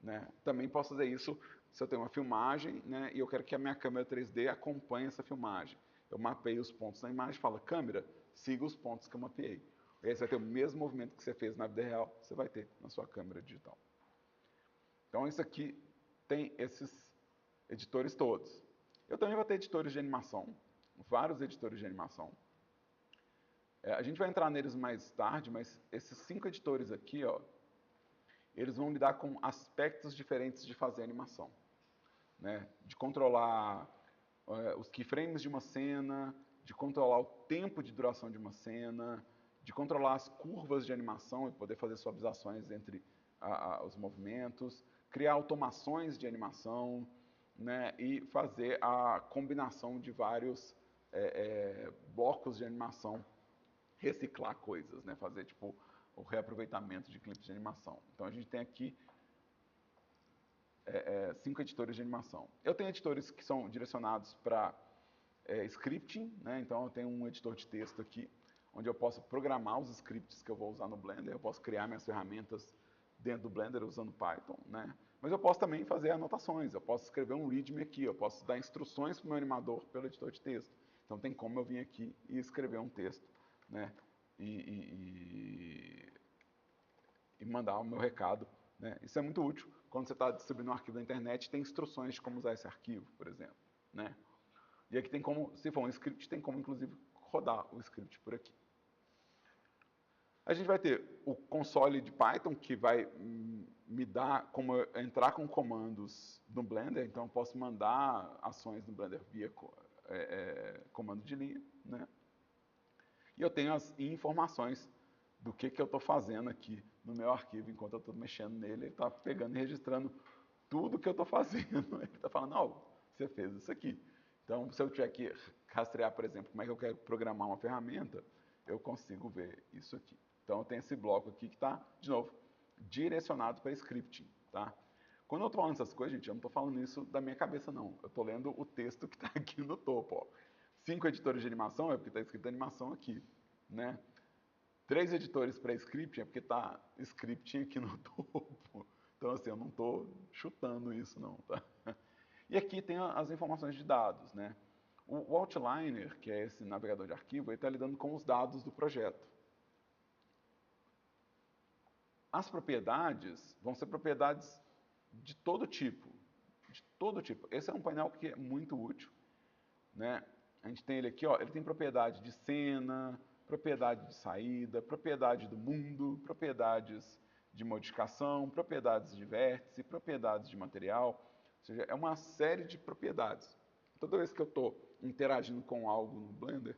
Né? Também posso fazer isso se eu tenho uma filmagem, né, e eu quero que a minha câmera 3D acompanhe essa filmagem. Eu mapeio os pontos na imagem e falo, câmera, siga os pontos que eu mapeei. E aí você vai ter o mesmo movimento que você fez na vida real, você vai ter na sua câmera digital. Então isso aqui tem esses editores todos. Eu também vou ter editores de animação, vários editores de animação. A gente vai entrar neles mais tarde, mas esses 5 editores aqui, ó, eles vão lidar com aspectos diferentes de fazer animação. Né? De controlar os keyframes de uma cena, de controlar o tempo de duração de uma cena, de controlar as curvas de animação e poder fazer suavizações entre os movimentos, criar automações de animação, né? E fazer a combinação de vários blocos de animação, reciclar coisas, né? Fazer tipo o reaproveitamento de clipes de animação. Então a gente tem aqui 5 editores de animação. Eu tenho editores que são direcionados para scripting, né? Então eu tenho um editor de texto aqui, onde eu posso programar os scripts que eu vou usar no Blender, eu posso criar minhas ferramentas dentro do Blender usando Python, né? Mas eu posso também fazer anotações, eu posso escrever um README aqui, eu posso dar instruções para o meu animador pelo editor de texto. Então tem como eu vir aqui e escrever um texto, né? E mandar o meu recado, né? Isso é muito útil quando você está distribuindo um arquivo na internet, tem instruções de como usar esse arquivo, por exemplo, né? E aqui tem como, se for um script, tem como inclusive rodar o script por aqui. A gente vai ter o console de Python, que vai me dar como entrar com comandos no Blender, então eu posso mandar ações no Blender via comando de linha, né? E eu tenho as informações do que eu estou fazendo aqui no meu arquivo, enquanto eu estou mexendo nele, ele está pegando e registrando tudo que eu estou fazendo. Ele está falando, não, você fez isso aqui. Então, se eu tiver que rastrear, por exemplo, como é que eu quero programar uma ferramenta, eu consigo ver isso aqui. Então, eu tenho esse bloco aqui que está, de novo, direcionado para scripting, tá? Quando eu estou falando essas coisas, gente, eu não estou falando isso da minha cabeça, não. Eu estou lendo o texto que está aqui no topo, ó. 5 editores de animação é porque está escrito animação aqui, né? 3 editores para scripting é porque está scripting aqui no topo. Então, assim, eu não estou chutando isso, não, tá? E aqui tem as informações de dados, né? O Outliner, que é esse navegador de arquivo, ele está lidando com os dados do projeto. As propriedades vão ser propriedades de todo tipo. De todo tipo. Esse é um painel que é muito útil, né? A gente tem ele aqui, ó, ele tem propriedade de cena, propriedade de saída, propriedade do mundo, propriedades de modificação, propriedades de vértice, propriedades de material. Ou seja, é uma série de propriedades. Toda vez que eu estou interagindo com algo no Blender,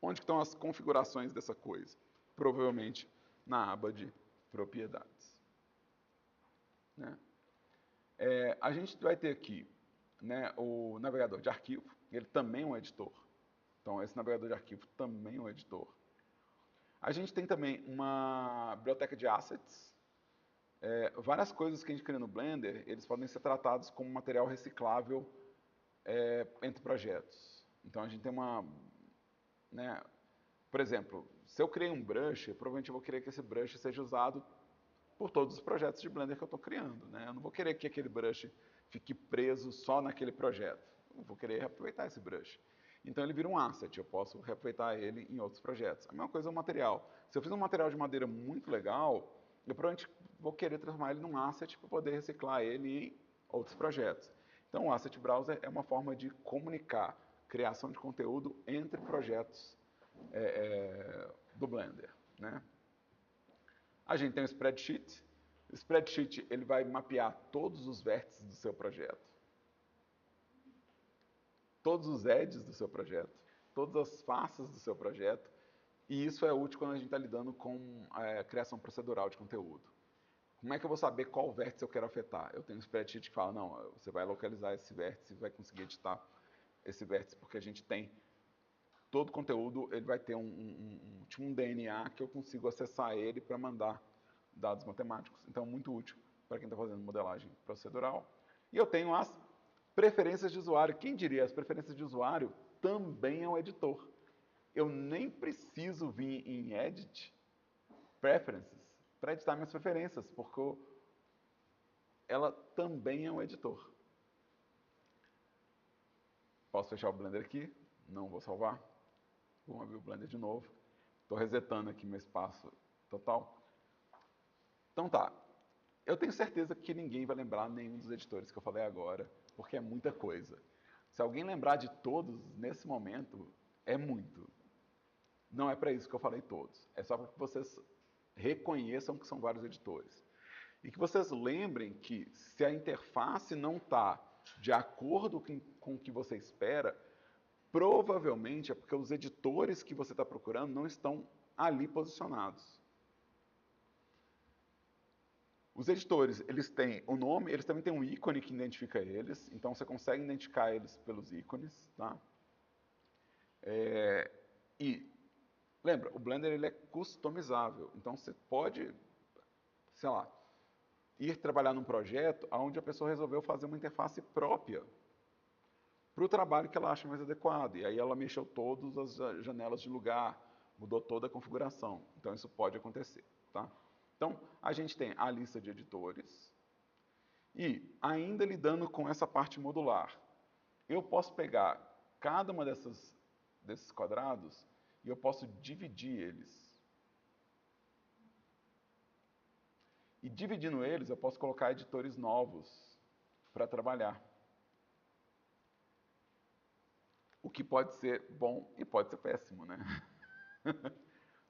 onde estão as configurações dessa coisa? Provavelmente na aba de propriedades. Né? A gente vai ter aqui, né, o navegador de arquivo, ele também é um editor. Então, esse navegador de arquivo também é um editor. A gente tem também uma biblioteca de assets. Várias coisas que a gente cria no Blender, eles podem ser tratados como material reciclável entre projetos. Então, a gente tem uma... Né, por exemplo, se eu criei um brush, provavelmente eu vou querer que esse brush seja usado por todos os projetos de Blender que eu estou criando. Né? Eu não vou querer que aquele brush fique preso só naquele projeto. Eu vou querer reaproveitar esse brush. Então ele vira um asset, eu posso reaproveitar ele em outros projetos. A mesma coisa é o material. Se eu fiz um material de madeira muito legal, eu provavelmente vou querer transformar ele num asset para poder reciclar ele em outros projetos. Então o Asset Browser é uma forma de comunicar criação de conteúdo entre projetos do Blender. Né? A gente tem o Spreadsheet. O Spreadsheet ele vai mapear todos os vértices do seu projeto. todos os edges do seu projeto, todas as faces do seu projeto, e isso é útil quando a gente está lidando com a criação procedural de conteúdo. Como é que eu vou saber qual vértice eu quero afetar? Eu tenho um spreadsheet que fala, não, você vai localizar esse vértice e vai conseguir editar esse vértice, porque a gente tem todo o conteúdo, ele vai ter um DNA que eu consigo acessar ele para mandar dados matemáticos. Então, muito útil para quem está fazendo modelagem procedural. E eu tenho as preferências de usuário. Quem diria? As preferências de usuário também é um editor. Eu nem preciso vir em Edit, Preferences, para editar minhas preferências, porque ela também é um editor. Posso fechar o Blender aqui? Não vou salvar. Vou abrir o Blender de novo. Estou resetando aqui meu espaço total. Então tá. Eu tenho certeza que ninguém vai lembrar nenhum dos editores que eu falei agora, porque é muita coisa. Se alguém lembrar de todos nesse momento, é muito. Não é para isso que eu falei todos. É só para que vocês reconheçam que são vários editores. E que vocês lembrem que se a interface não está de acordo com o que você espera, provavelmente é porque os editores que você está procurando não estão ali posicionados. Os editores, eles têm o nome, eles também têm um ícone que identifica eles, então você consegue identificar eles pelos ícones, tá? E lembra, o Blender ele é customizável, então você pode, sei lá, ir trabalhar num projeto onde a pessoa resolveu fazer uma interface própria para o trabalho que ela acha mais adequado. E aí ela mexeu todas as janelas de lugar, mudou toda a configuração. Então isso pode acontecer, tá? Então a gente tem a lista de editores e ainda lidando com essa parte modular, eu posso pegar cada uma desses quadrados e eu posso dividir eles. E dividindo eles, eu posso colocar editores novos para trabalhar. O que pode ser bom e pode ser péssimo, né?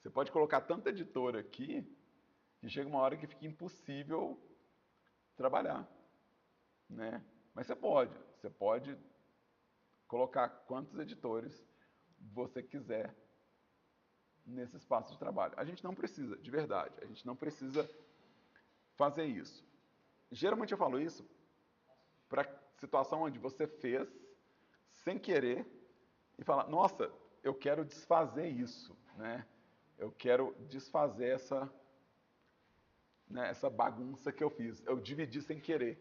Você pode colocar tanto editor aqui que chega uma hora que fica impossível trabalhar, né? Mas você pode colocar quantos editores você quiser nesse espaço de trabalho. A gente não precisa, de verdade, a gente não precisa fazer isso. Geralmente eu falo isso para situação onde você fez sem querer e fala, nossa, eu quero desfazer isso, né? Eu quero desfazer essa bagunça que eu fiz. Eu dividi sem querer.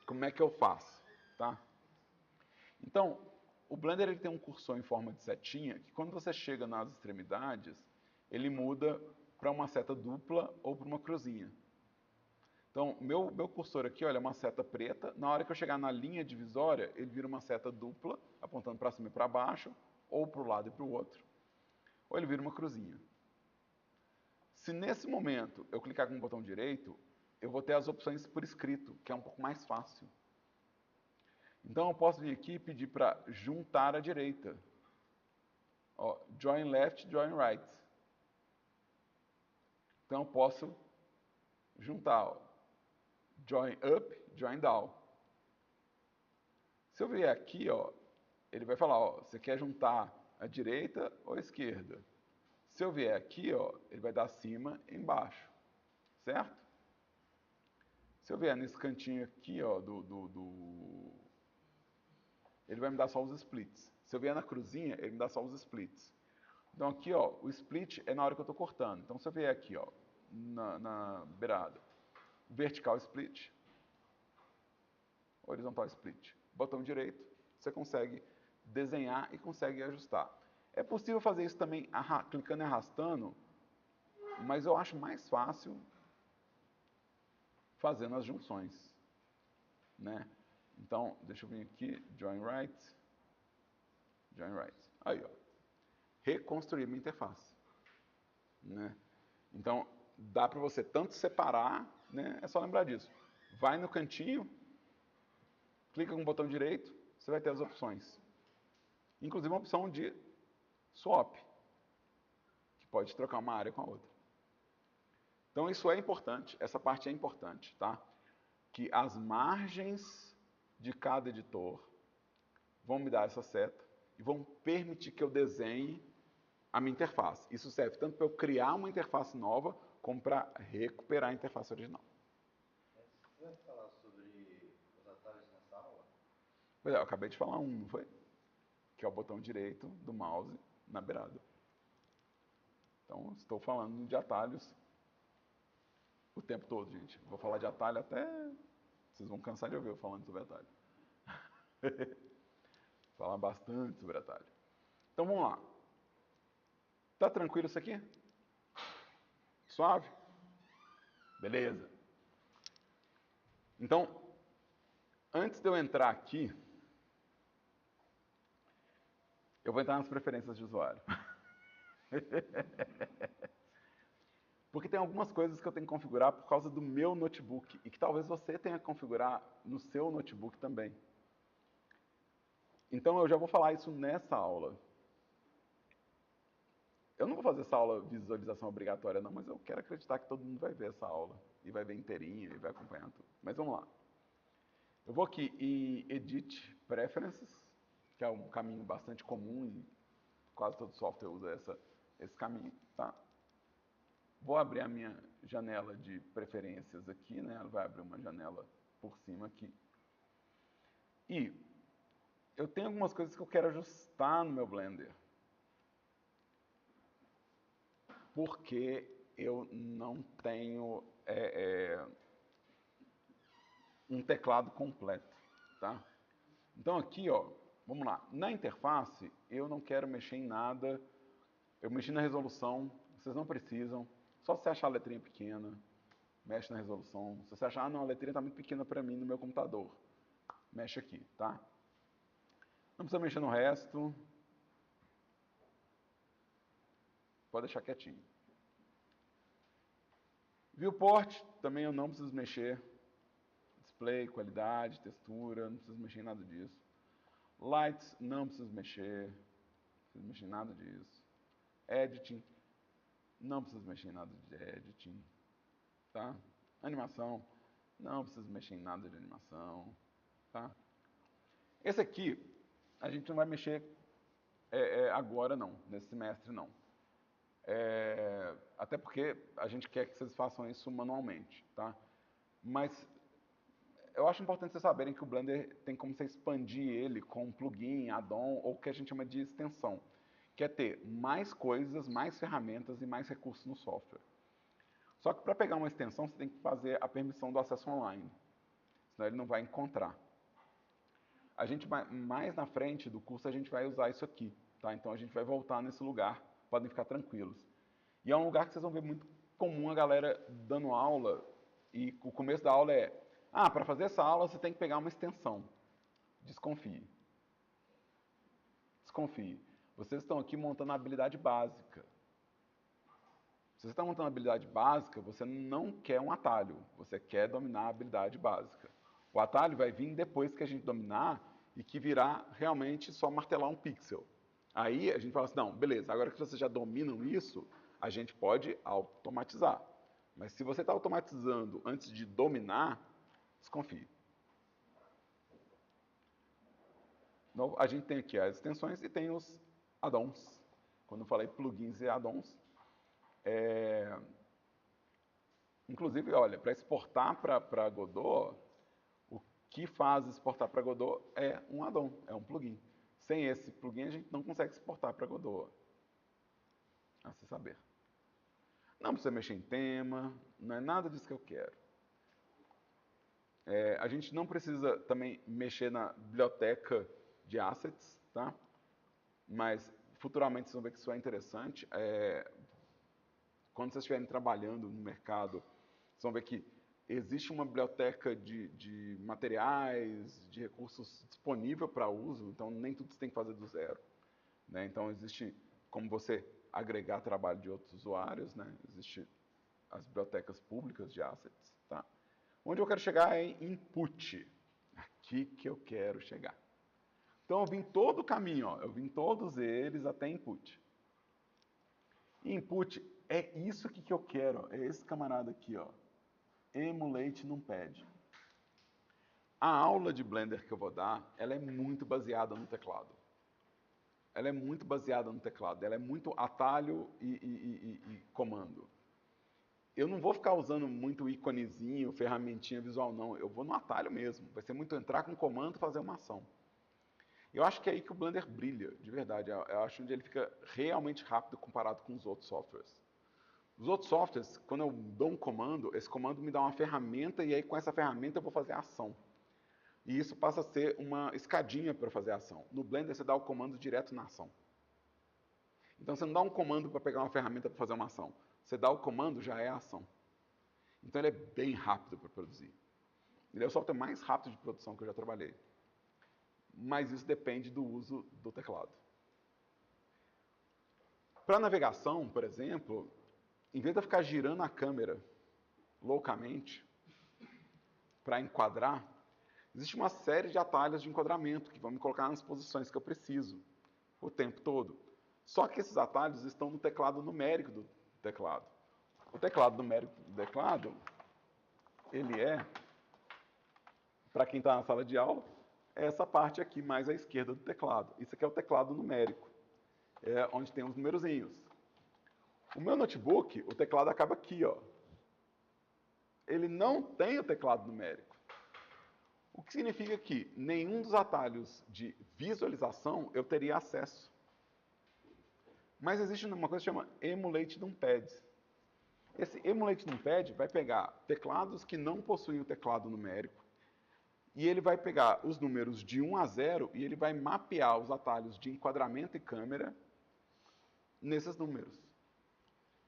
Como é que eu faço, tá? Então, o Blender ele tem um cursor em forma de setinha que quando você chega nas extremidades, ele muda para uma seta dupla ou para uma cruzinha. Então, meu cursor aqui, olha, é uma seta preta. Na hora que eu chegar na linha divisória, ele vira uma seta dupla, apontando para cima e para baixo, ou para o lado e para o outro. Ou ele vira uma cruzinha. Se nesse momento eu clicar com o botão direito, eu vou ter as opções por escrito, que é um pouco mais fácil. Então eu posso vir aqui e pedir para juntar à direita. Ó, join left, join right. Então eu posso juntar. Ó, join up, join down. Se eu vier aqui, ó, ele vai falar, ó, você quer juntar a direita ou a esquerda? Se eu vier aqui, ó, ele vai dar acima e embaixo, certo? Se eu vier nesse cantinho aqui, ó, ele vai me dar só os splits. Se eu vier na cruzinha, ele me dá só os splits. Então aqui, ó, o split é na hora que eu estou cortando. Então se eu vier aqui, ó, na beirada, vertical split, horizontal split, botão direito, você consegue desenhar e consegue ajustar. É possível fazer isso também clicando e arrastando, mas eu acho mais fácil fazendo as junções, né? Então, deixa eu vir aqui, join right. Aí, ó, reconstruir minha interface, né? Então, dá para você tanto separar, né? É só lembrar disso. Vai no cantinho, clica com o botão direito, você vai ter as opções. Inclusive uma opção de swap, que pode trocar uma área com a outra. Então isso é importante, essa parte é importante, tá? Que as margens de cada editor vão me dar essa seta e vão permitir que eu desenhe a minha interface. Isso serve tanto para eu criar uma interface nova, como para recuperar a interface original. Você vai falar sobre os atalhos nessa aula? Pois é, eu acabei de falar um, não foi? Que é o botão direito do mouse na beirada. Então, estou falando de atalhos o tempo todo, gente. Vou falar de atalho até... Vocês vão cansar de ouvir eu falando sobre atalho. Falar bastante sobre atalho. Então, vamos lá. Tá tranquilo isso aqui? Suave? Beleza. Então, antes de eu entrar aqui, eu vou entrar nas preferências de usuário. Porque tem algumas coisas que eu tenho que configurar por causa do meu notebook e que talvez você tenha que configurar no seu notebook também. Então eu já vou falar isso nessa aula. Eu não vou fazer essa aula de visualização obrigatória não, mas eu quero acreditar que todo mundo vai ver essa aula e vai ver inteirinha e vai acompanhar tudo. Mas vamos lá. Eu vou aqui em Edit Preferences, que é um caminho bastante comum e quase todo software usa esse caminho, tá? Vou abrir a minha janela de preferências aqui, né? Ela vai abrir uma janela por cima aqui. E eu tenho algumas coisas que eu quero ajustar no meu Blender. Porque eu não tenho um teclado completo, tá? Então aqui, ó, vamos lá. Na interface, eu não quero mexer em nada. Eu mexi na resolução, vocês não precisam. Só se você achar a letrinha pequena, mexe na resolução. Se você achar, ah, não, a letrinha está muito pequena para mim no meu computador, mexe aqui, tá? Não precisa mexer no resto. Pode deixar quietinho. Viewport, também eu não preciso mexer. Display, qualidade, textura, não preciso mexer em nada disso. Lights, não preciso mexer. Não preciso mexer em nada disso. Editing, não preciso mexer em nada de editing. Tá? Animação, não preciso mexer em nada de animação. Tá? Esse aqui, a gente não vai mexer agora não, nesse semestre não. Até porque a gente quer que vocês façam isso manualmente, tá? Mas eu acho importante vocês saberem que o Blender tem como você expandir ele com um plugin, add-on ou o que a gente chama de extensão, que é ter mais coisas, mais ferramentas e mais recursos no software. Só que para pegar uma extensão, você tem que fazer a permissão do acesso online, senão ele não vai encontrar. A gente mais na frente do curso a gente vai usar isso aqui, tá? Então a gente vai voltar nesse lugar, podem ficar tranquilos. E é um lugar que vocês vão ver muito comum a galera dando aula e o começo da aula é: ah, para fazer essa aula você tem que pegar uma extensão. Desconfie. Desconfie. Vocês estão aqui montando a habilidade básica. Se você está montando a habilidade básica, você não quer um atalho, você quer dominar a habilidade básica. O atalho vai vir depois que a gente dominar e que virá realmente só martelar um pixel. Aí a gente fala assim, não, beleza, agora que vocês já dominam isso, a gente pode automatizar. Mas se você está automatizando antes de dominar, desconfie. Então, a gente tem aqui as extensões e tem os add-ons. Quando eu falei plugins e add-ons, inclusive, olha, para exportar para Godot, o que faz exportar para Godot é um add-on, é um plugin. Sem esse plugin, a gente não consegue exportar para Godot. A se saber. Não precisa mexer em tema, não é nada disso que eu quero. A gente não precisa também mexer na biblioteca de assets, tá? Mas futuramente vocês vão ver que isso é interessante. Quando vocês estiverem trabalhando no mercado, vocês vão ver que existe uma biblioteca de materiais, de recursos disponível para uso, então nem tudo você tem que fazer do zero, né? Então existe como você agregar trabalho de outros usuários, né? Existe as bibliotecas públicas de assets, tá? Onde eu quero chegar é em input. Aqui que eu quero chegar. Então eu vim todo o caminho, ó, eu vim todos eles até input. Input é isso aqui que eu quero, é esse camarada aqui, ó. Emulate numpad. A aula de Blender que eu vou dar, ela é muito baseada no teclado. Ela é muito baseada no teclado, ela é muito atalho e comando. Eu não vou ficar usando muito íconezinho, ferramentinha visual, não. Eu vou no atalho mesmo. Vai ser muito entrar com comando e fazer uma ação. Eu acho que é aí que o Blender brilha, de verdade. Eu acho que ele fica realmente rápido comparado com os outros softwares. Os outros softwares, quando eu dou um comando, esse comando me dá uma ferramenta e aí com essa ferramenta eu vou fazer a ação. E isso passa a ser uma escadinha para fazer a ação. No Blender você dá o comando direto na ação. Então você não dá um comando para pegar uma ferramenta para fazer uma ação. Você dá o comando, já é a ação. Então ele é bem rápido para produzir. Ele é o software mais rápido de produção que eu já trabalhei. Mas isso depende do uso do teclado. Para navegação, por exemplo, em vez de eu ficar girando a câmera loucamente para enquadrar, existe uma série de atalhos de enquadramento que vão me colocar nas posições que eu preciso o tempo todo. Só que esses atalhos estão no teclado numérico do teclado. O teclado numérico do teclado, ele é, para quem está na sala de aula, é essa parte aqui mais à esquerda do teclado. Isso aqui é o teclado numérico, é onde tem os numerozinhos. O meu notebook, o teclado acaba aqui, ó. Ele não tem o teclado numérico. O que significa que nenhum dos atalhos de visualização eu teria acesso. Mas existe uma coisa que chama Emulate Numpad. Esse Emulate Numpad vai pegar teclados que não possuem o teclado numérico e ele vai pegar os números de 1 a 0 e ele vai mapear os atalhos de enquadramento e câmera nesses números.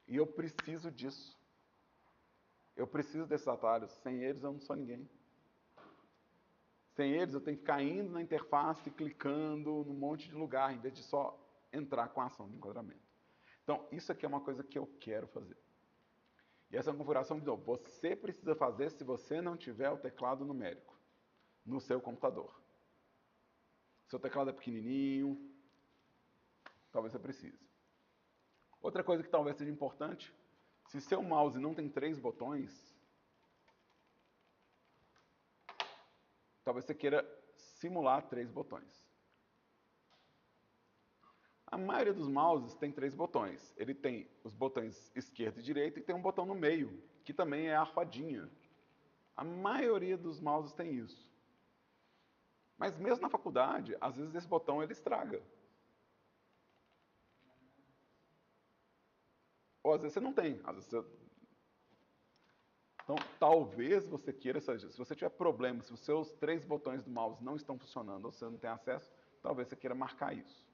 E eu preciso disso. Eu preciso desses atalhos. Sem eles eu não sou ninguém. Sem eles eu tenho que ficar indo na interface, clicando num monte de lugar, em vez de só entrar com a ação de enquadramento. Então, isso aqui é uma coisa que eu quero fazer. E essa configuração, de novo, você precisa fazer se você não tiver o teclado numérico no seu computador. Seu teclado é pequenininho, talvez você precise. Outra coisa que talvez seja importante, se seu mouse não tem 3 botões, talvez você queira simular 3 botões. A maioria dos mouses tem 3 botões. Ele tem os botões esquerda e direita e tem um botão no meio, que também é a rodinha. A maioria dos mouses tem isso. Mas mesmo na faculdade, às vezes esse botão ele estraga. Ou às vezes você não tem. Às vezes você... Então, talvez você queira, se você tiver problema, se os seus 3 botões do mouse não estão funcionando ou você não tem acesso, talvez você queira marcar isso.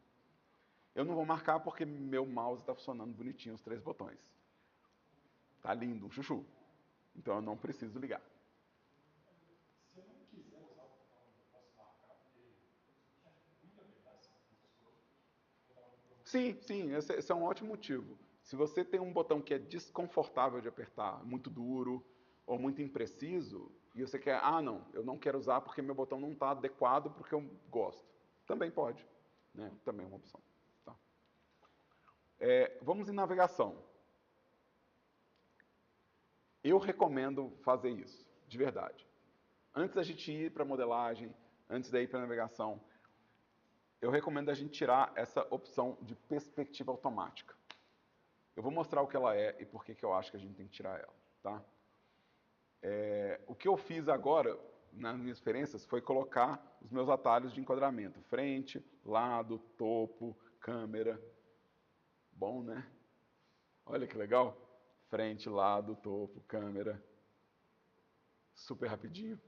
Eu não vou marcar porque meu mouse está funcionando bonitinho, os 3 botões. Tá lindo, um chuchu. Então eu não preciso ligar. Se eu não quiser usar o botão, eu posso marcar, porque muita verdade, Sim, esse é um ótimo motivo. Se você tem um botão que é desconfortável de apertar, muito duro ou muito impreciso, e você quer, não, eu não quero usar porque meu botão não está adequado porque eu gosto. Também pode, né? Também é uma opção. Tá. Vamos em navegação. Eu recomendo fazer isso, de verdade. Antes da gente ir para modelagem, antes da ir para navegação, eu recomendo a gente tirar essa opção de perspectiva automática. Eu vou mostrar o que ela é e por que eu acho que a gente tem que tirar ela. Tá? O que eu fiz agora, nas minhas experiências, foi colocar os meus atalhos de enquadramento. Frente, lado, topo, câmera. Bom, né? Olha que legal. Frente, lado, topo, câmera. Super rapidinho.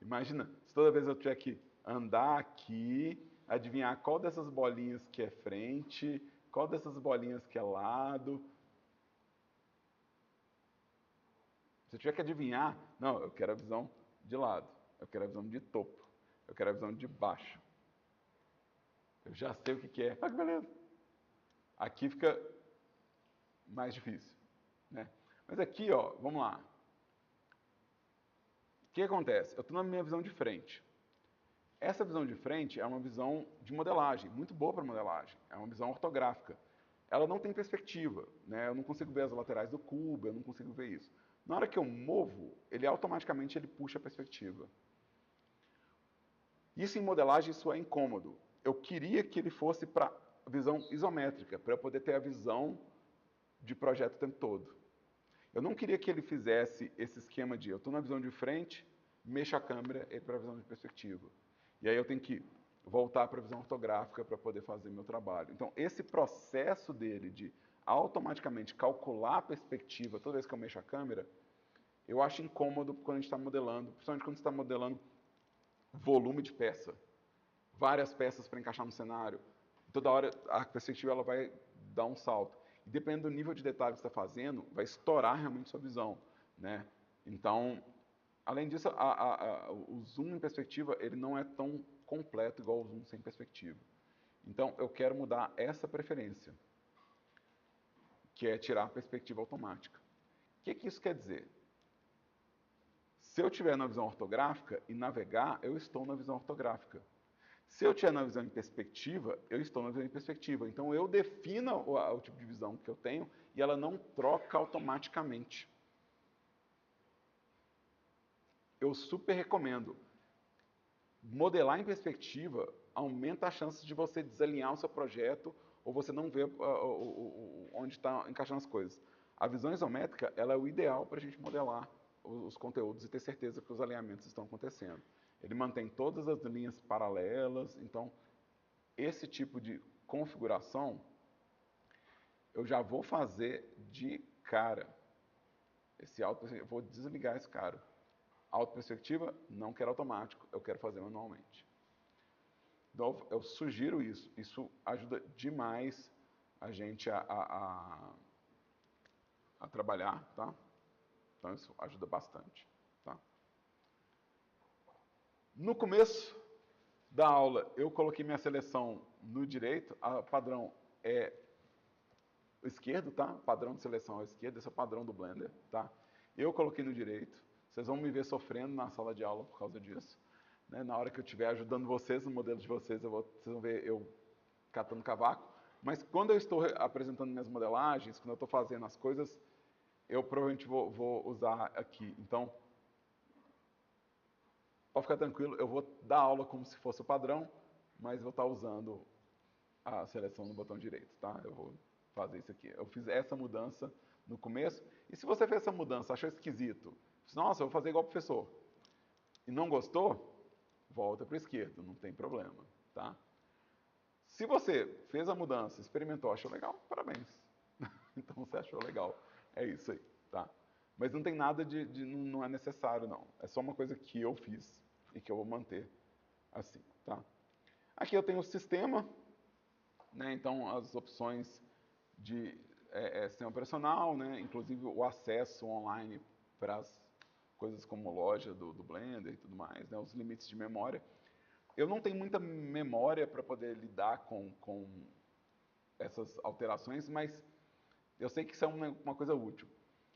Imagina, se toda vez eu tiver que andar aqui, adivinhar qual dessas bolinhas que é frente, qual dessas bolinhas que é lado. Se eu tiver que adivinhar, não, eu quero a visão de lado, eu quero a visão de topo, eu quero a visão de baixo. Eu já sei o que é. Que beleza. Aqui fica mais difícil, né? Mas aqui, ó, vamos lá. O que acontece? Eu estou na minha visão de frente. Essa visão de frente é uma visão de modelagem, muito boa para modelagem. É uma visão ortográfica. Ela não tem perspectiva, né? Eu não consigo ver as laterais do cubo, eu não consigo ver isso. Na hora que eu movo, ele automaticamente puxa a perspectiva. Isso em modelagem, isso é incômodo. Eu queria que ele fosse para visão isométrica, para eu poder ter a visão de projeto o tempo todo. Eu não queria que ele fizesse esse esquema de eu estou na visão de frente, mexo a câmera e para a visão de perspectiva. E aí eu tenho que voltar para a visão ortográfica para poder fazer meu trabalho. Então, esse processo dele de automaticamente calcular a perspectiva toda vez que eu mexo a câmera, eu acho incômodo quando a gente está modelando, principalmente quando você está modelando volume de peça. Várias peças para encaixar no cenário. Toda hora a perspectiva ela vai dar um salto. E dependendo do nível de detalhe que você está fazendo, vai estourar realmente sua visão, né? Então, além disso, o zoom em perspectiva ele não é tão completo igual o zoom sem perspectiva. Então, eu quero mudar essa preferência, que é tirar a perspectiva automática. O que isso quer dizer? Se eu estiver na visão ortográfica e navegar, eu estou na visão ortográfica. Se eu estiver na visão em perspectiva, eu estou na visão em perspectiva. Então, eu defino o tipo de visão que eu tenho e ela não troca automaticamente. Eu super recomendo. Modelar em perspectiva aumenta a chance de você desalinhar o seu projeto ou você não ver onde está encaixando as coisas. A visão isométrica ela é o ideal para a gente modelar os conteúdos e ter certeza que os alinhamentos estão acontecendo. Ele mantém todas as linhas paralelas, então esse tipo de configuração eu já vou fazer de cara. Eu vou desligar esse cara. Autoperspectiva, não quero automático, eu quero fazer manualmente. Então, eu sugiro isso. Isso ajuda demais a gente a trabalhar, tá? Então, isso ajuda bastante, tá? No começo da aula, eu coloquei minha seleção no direito. A padrão é o esquerdo, tá? O padrão de seleção é o esquerdo. Esse é o padrão do Blender, tá? Eu coloquei no direito. Vocês vão me ver sofrendo na sala de aula por causa disso. Né? Na hora que eu estiver ajudando vocês no modelo de vocês, vocês vão ver eu catando cavaco. Mas quando eu estou apresentando minhas modelagens, quando eu estou fazendo as coisas, eu provavelmente vou usar aqui. Então, pode ficar tranquilo, eu vou dar aula como se fosse o padrão, mas vou estar usando a seleção no botão direito, tá? Eu vou fazer isso aqui. Eu fiz essa mudança no começo, e se você fez essa mudança, achou esquisito, nossa, eu vou fazer igual o professor, e não gostou, volta para o esquerdo, não tem problema, tá? Se você fez a mudança, experimentou, achou legal, parabéns. Então você achou legal, é isso aí, tá? Mas não tem nada não é necessário, não. É só uma coisa que eu fiz e que eu vou manter assim, tá? Aqui eu tenho o sistema, né? Então as opções de sistema operacional, né? Inclusive o acesso online para as coisas como loja do Blender e tudo mais, né? Os limites de memória. Eu não tenho muita memória para poder lidar com essas alterações, mas eu sei que isso é uma coisa útil.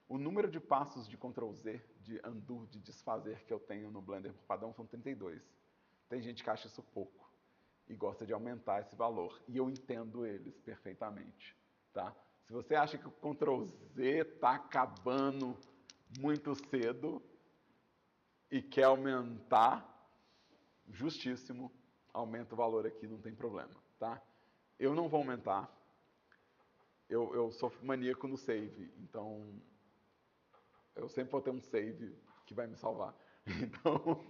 O número de passos de Ctrl Z, de undo, de desfazer que eu tenho no Blender por padrão são 32. Tem gente que acha isso pouco e gosta de aumentar esse valor. E eu entendo eles perfeitamente, tá? Se você acha que o Ctrl Z está acabando muito cedo e quer aumentar, justíssimo, aumenta o valor aqui, não tem problema, tá? Eu não vou aumentar. Eu sou maníaco no save, então eu sempre vou ter um save que vai me salvar. Então,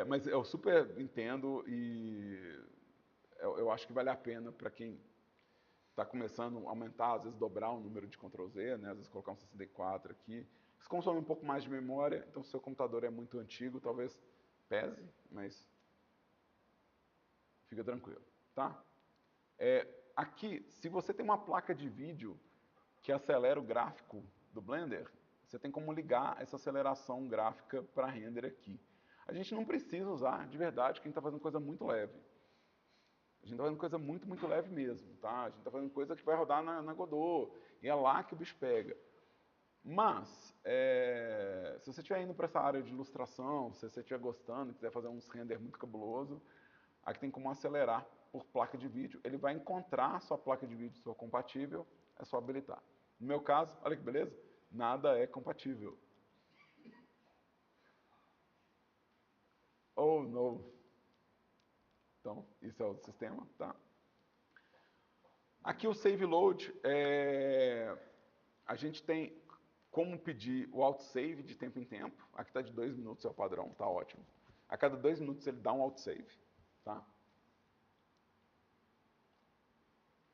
mas eu super entendo e eu acho que vale a pena para quem está começando a aumentar, às vezes dobrar o número de Ctrl Z, né? Às vezes colocar um 64 aqui. Isso consome um pouco mais de memória, então se o seu computador é muito antigo, talvez pese, mas fica tranquilo, tá? Aqui, se você tem uma placa de vídeo que acelera o gráfico do Blender, você tem como ligar essa aceleração gráfica para render aqui. A gente não precisa usar, de verdade, quem está fazendo coisa muito leve. A gente está fazendo coisa muito, muito leve mesmo, tá? A gente está fazendo coisa que vai rodar na Godot, e é lá que o bicho pega. Mas, se você estiver indo para essa área de ilustração, se você estiver gostando, quiser fazer uns render muito cabuloso, aqui tem como acelerar por placa de vídeo. Ele vai encontrar a sua placa de vídeo sua compatível, é só habilitar. No meu caso, olha que beleza, nada é compatível. Oh, não. Então, isso é o sistema, tá? Aqui o save load, a gente tem como pedir o autosave de tempo em tempo. Aqui está de 2 minutos, é o padrão, tá ótimo. A cada 2 minutos ele dá um autosave, tá?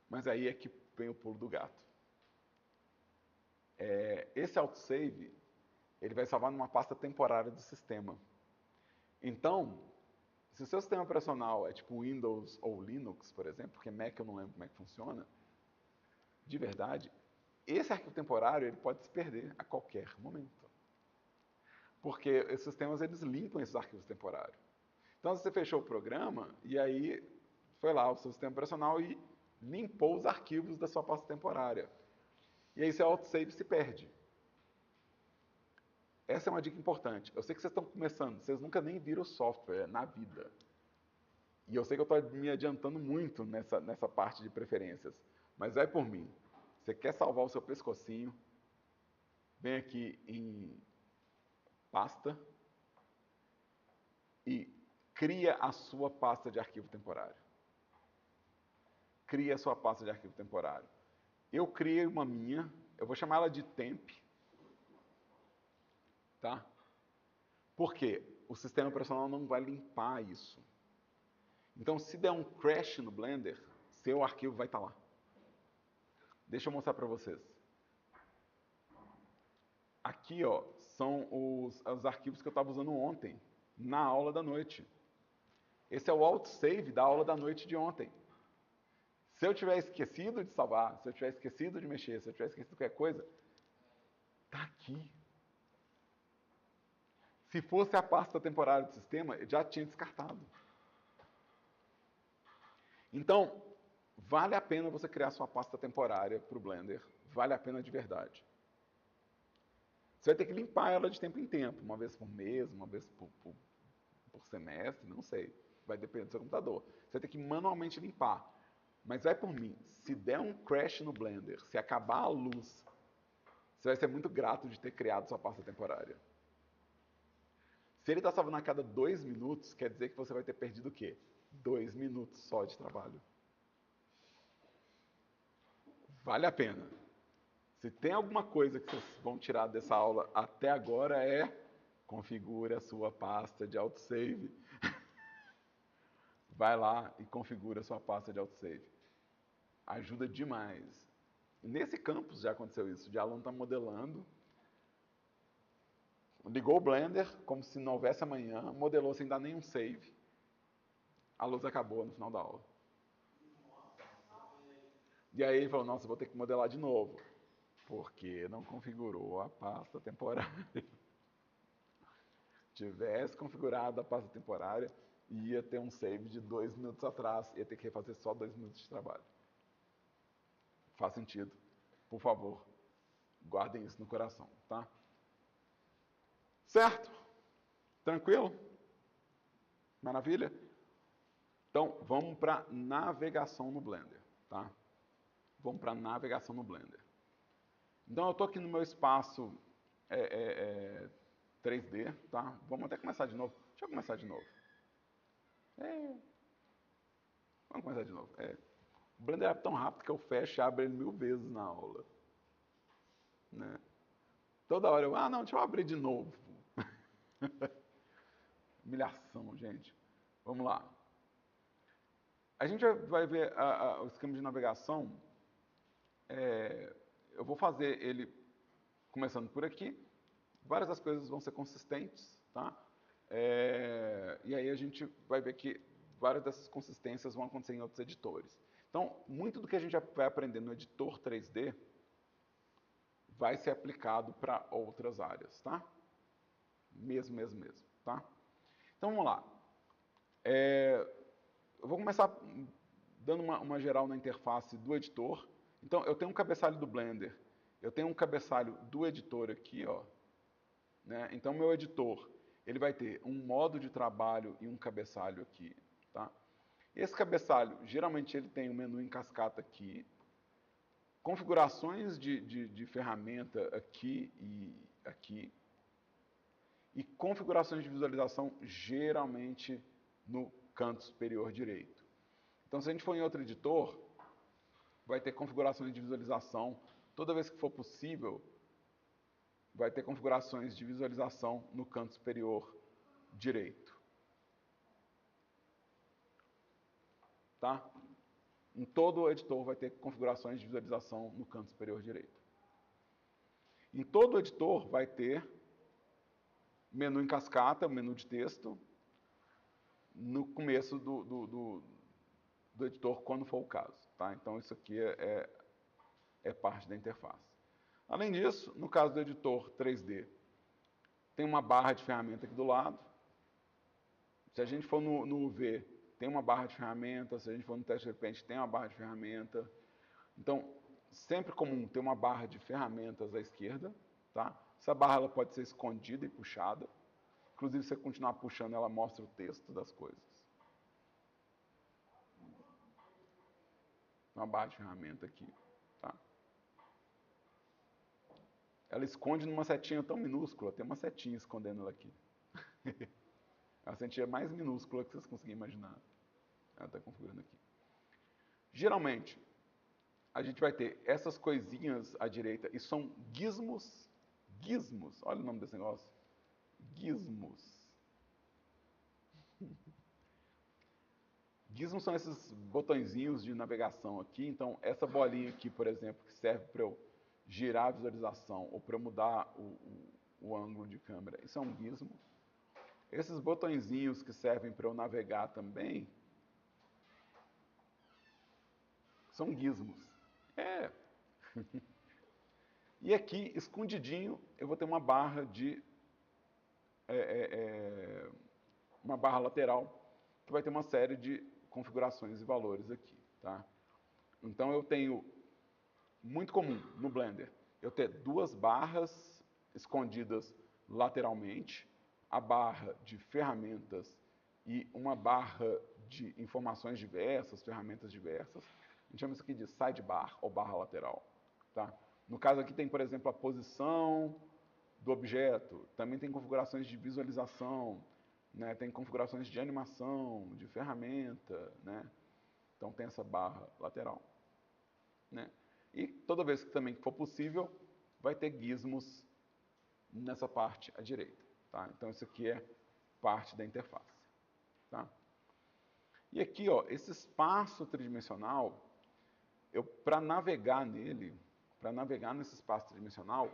Mas aí é que vem o pulo do gato. Esse autosave, ele vai salvar numa pasta temporária do sistema. Então, se o seu sistema operacional é tipo Windows ou Linux, por exemplo, porque Mac eu não lembro como é que funciona, de verdade, esse arquivo temporário ele pode se perder a qualquer momento. Porque esses sistemas eles limpam esses arquivos temporários. Então você fechou o programa e aí foi lá o seu sistema operacional e limpou os arquivos da sua pasta temporária. E aí seu autosave se perde. Essa é uma dica importante. Eu sei que vocês estão começando, vocês nunca nem viram software na vida. E eu sei que eu estou me adiantando muito nessa parte de preferências. Mas vai por mim. Você quer salvar o seu pescocinho? Vem aqui em pasta e cria a sua pasta de arquivo temporário. Cria a sua pasta de arquivo temporário. Eu criei uma minha, eu vou chamar ela de temp, tá? Por quê? O sistema operacional não vai limpar isso. Então, se der um crash no Blender, seu arquivo vai estar lá. Deixa eu mostrar para vocês. Aqui, ó, são os arquivos que eu estava usando ontem, na aula da noite. Esse é o autosave da aula da noite de ontem. Se eu tiver esquecido de salvar, se eu tiver esquecido de mexer, se eu tiver esquecido de qualquer coisa, tá aqui. Se fosse a pasta temporária do sistema, eu já tinha descartado. Então, vale a pena você criar sua pasta temporária para o Blender. Vale a pena de verdade. Você vai ter que limpar ela de tempo em tempo, uma vez por mês, uma vez por semestre, não sei. Vai depender do seu computador. Você vai ter que manualmente limpar. Mas vai por mim, se der um crash no Blender, se acabar a luz, você vai ser muito grato de ter criado sua pasta temporária. Se ele está salvando a cada 2 minutos, quer dizer que você vai ter perdido o quê? 2 minutos só de trabalho. Vale a pena. Se tem alguma coisa que vocês vão tirar dessa aula até agora configure a sua pasta de autosave. Vai lá e configura a sua pasta de autosave. Ajuda demais. Nesse campus já aconteceu isso, de aluno está modelando, ligou o Blender, como se não houvesse amanhã, modelou sem dar nenhum save, a luz acabou no final da aula. E aí ele falou, nossa, vou ter que modelar de novo, porque não configurou a pasta temporária. Tivesse configurado a pasta temporária, ia ter um save de 2 minutos atrás, ia ter que refazer só 2 minutos de trabalho. Faz sentido. Por favor, guardem isso no coração, tá? Certo? Tranquilo? Maravilha? Então, vamos para navegação no Blender, tá? Vamos para navegação no Blender. Então, eu estou aqui no meu espaço 3D, tá? Vamos até começar de novo. Deixa eu começar de novo. Vamos começar de novo. O Blender é tão rápido que eu fecho e abro ele 1000 vezes na aula. Né? Toda hora eu, não, deixa eu abrir de novo. Humilhação, gente. Vamos lá. A gente vai ver o esquema de navegação. Eu vou fazer ele começando por aqui. Várias das coisas vão ser consistentes, tá? E aí a gente vai ver que várias dessas consistências vão acontecer em outros editores. Então, muito do que a gente vai aprender no editor 3D vai ser aplicado para outras áreas, tá? Mesmo, tá? Então, vamos lá. Eu vou começar dando uma geral na interface do editor. Então, eu tenho um cabeçalho do Blender, eu tenho um cabeçalho do editor aqui, ó. Né? Então, meu editor, ele vai ter um modo de trabalho e um cabeçalho aqui, tá? Esse cabeçalho, geralmente, ele tem um menu em cascata aqui, configurações de ferramenta aqui e aqui, e configurações de visualização, geralmente, no canto superior direito. Então, se a gente for em outro editor, vai ter configurações de visualização. Toda vez que for possível, vai ter configurações de visualização no canto superior direito. Tá? Em todo o editor vai ter configurações de visualização no canto superior direito. Em todo o editor vai ter menu em cascata, menu de texto, no começo do editor, quando for o caso. Tá? Então, isso aqui é parte da interface. Além disso, no caso do editor 3D, tem uma barra de ferramenta aqui do lado. Se a gente for no UV, tem uma barra de ferramenta. Se a gente for no teste de repente, tem uma barra de ferramenta. Então, sempre comum ter uma barra de ferramentas à esquerda. Tá? Essa barra ela pode ser escondida e puxada. Inclusive, se você continuar puxando, ela mostra o texto das coisas. Uma barra de ferramenta aqui. Tá? Ela esconde numa setinha tão minúscula, tem uma setinha escondendo ela aqui. É a setinha mais minúscula que vocês conseguirem imaginar. Ela está configurando aqui. Geralmente, a gente vai ter essas coisinhas à direita, e são gizmos. Gizmos, olha o nome desse negócio. Gizmos. Gizmos são esses botõezinhos de navegação aqui. Então, essa bolinha aqui, por exemplo, que serve para eu girar a visualização ou para eu mudar o ângulo de câmera, isso é um gizmo. Esses botõezinhos que servem para eu navegar também são gizmos. E aqui, escondidinho, eu vou ter uma barra uma barra lateral, que vai ter uma série de configurações e valores aqui. Tá? Então, eu tenho, muito comum no Blender, eu ter duas barras escondidas lateralmente, a barra de ferramentas e uma barra de informações diversas, ferramentas diversas. A gente chama isso aqui de sidebar ou barra lateral. Tá? No caso aqui tem, por exemplo, a posição do objeto, também tem configurações de visualização, né? Tem configurações de animação, de ferramenta, né? Então tem essa barra lateral. Né? E toda vez que também for possível, vai ter gizmos nessa parte à direita. Tá? Então isso aqui é parte da interface. Tá? E aqui, ó, esse espaço tridimensional, para navegar nele, para navegar nesse espaço tridimensional,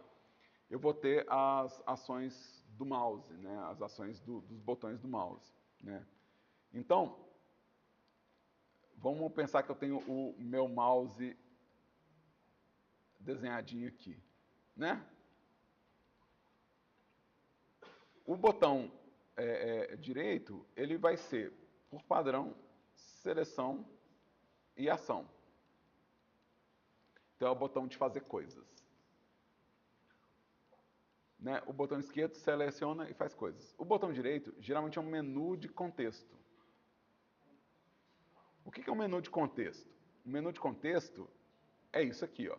eu vou ter as ações do mouse, né? As ações dos botões do mouse. Né? Então, vamos pensar que eu tenho o meu mouse desenhadinho aqui. Né? O botão direito, ele vai ser, por padrão, seleção e ação. Então é o botão de fazer coisas. Né? O botão esquerdo seleciona e faz coisas. O botão direito, geralmente é um menu de contexto. O que é um menu de contexto? O menu de contexto é isso aqui, ó.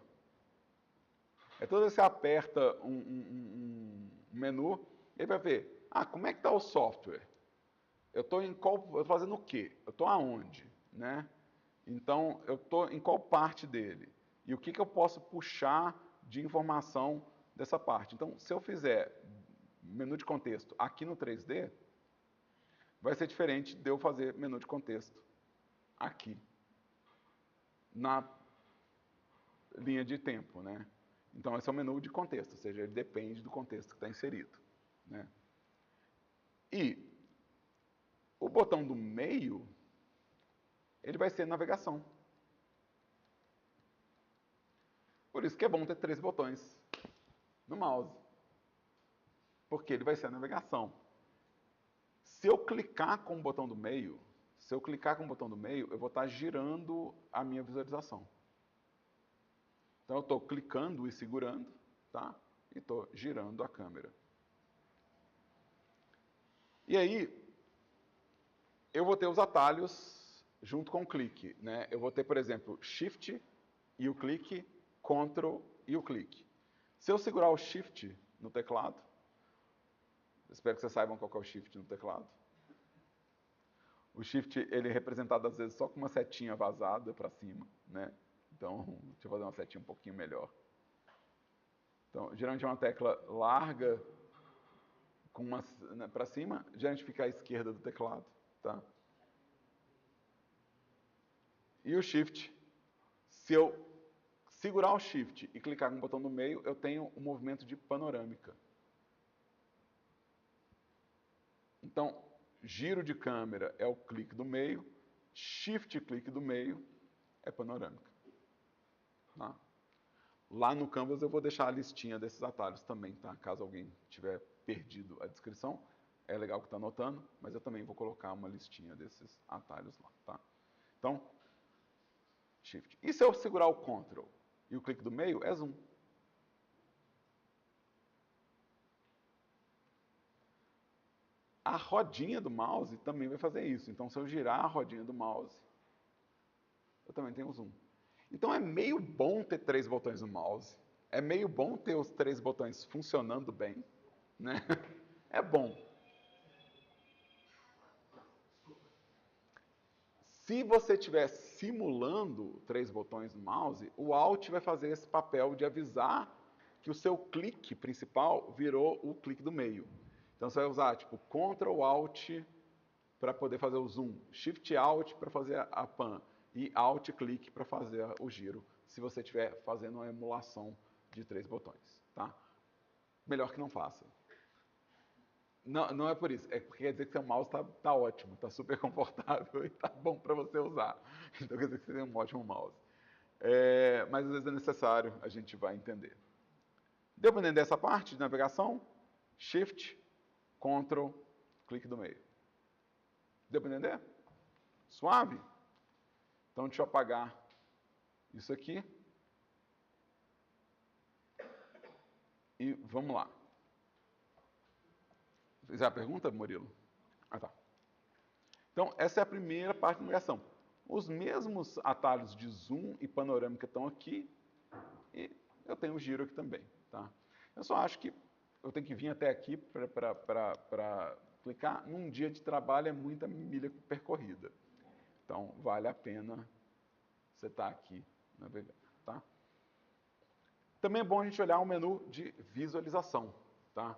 É toda vez que você aperta um menu, ele vai ver, como é que está o software? Eu estou fazendo o quê? Eu estou aonde? Né? Então, eu estou em qual parte dele? E o que eu posso puxar de informação dessa parte? Então, se eu fizer menu de contexto aqui no 3D, vai ser diferente de eu fazer menu de contexto aqui, na linha de tempo, né? Então, esse é o menu de contexto, ou seja, ele depende do contexto que está inserido. Né? E o botão do meio, ele vai ser navegação. Por isso que é bom ter 3 botões no mouse. Porque ele vai ser a navegação. Se eu clicar com o botão do meio, eu vou estar girando a minha visualização. Então eu estou clicando e segurando, tá? E estou girando a câmera. E aí, eu vou ter os atalhos junto com o clique. Né? Eu vou ter, por exemplo, Shift e o clique, Ctrl e o clique. Se eu segurar o Shift no teclado, espero que vocês saibam qual que é o Shift no teclado. O Shift, ele é representado às vezes só com uma setinha vazada para cima, né? Então, deixa eu fazer uma setinha um pouquinho melhor. Então, geralmente é uma tecla larga com uma para cima, geralmente fica à esquerda do teclado, tá? E o Shift, se eu segurar o Shift e clicar no botão no meio, eu tenho o movimento de panorâmica. Então, giro de câmera é o clique do meio, Shift clique do meio é panorâmica. Tá? Lá no Canvas eu vou deixar a listinha desses atalhos também, tá? Caso alguém tiver perdido a descrição, é legal que está anotando, mas eu também vou colocar uma listinha desses atalhos lá, tá? Então, Shift. E se eu segurar o Ctrl e o clique do meio, é Zoom. A rodinha do mouse também vai fazer isso. Então, se eu girar a rodinha do mouse, eu também tenho Zoom. Então, é meio bom ter 3 botões no mouse. É meio bom ter os 3 botões funcionando bem, né? É bom. Se você estiver simulando 3 botões no mouse, o Alt vai fazer esse papel de avisar que o seu clique principal virou o clique do meio. Então você vai usar tipo Ctrl Alt para poder fazer o zoom, Shift Alt para fazer a pan e Alt clique para fazer o giro, se você estiver fazendo uma emulação de 3 botões, tá? Melhor que não faça. Não é por isso, é porque quer dizer que seu mouse tá ótimo, tá super confortável e tá bom para você usar. Então quer dizer que você tem um ótimo mouse. Mas às vezes é necessário, a gente vai entender. Deu para entender essa parte de navegação? Shift, Ctrl, clique do meio. Deu para entender? Suave? Então deixa eu apagar isso aqui. E vamos lá. Fez a pergunta, Murilo? Ah, tá. Então, essa é a primeira parte da navegação. Os mesmos atalhos de zoom e panorâmica estão aqui. E eu tenho o giro aqui também. Tá? Eu só acho que eu tenho que vir até aqui para clicar. Num dia de trabalho é muita milha percorrida. Então, vale a pena você estar aqui navegando. Tá? Também é bom a gente olhar o menu de visualização. Tá?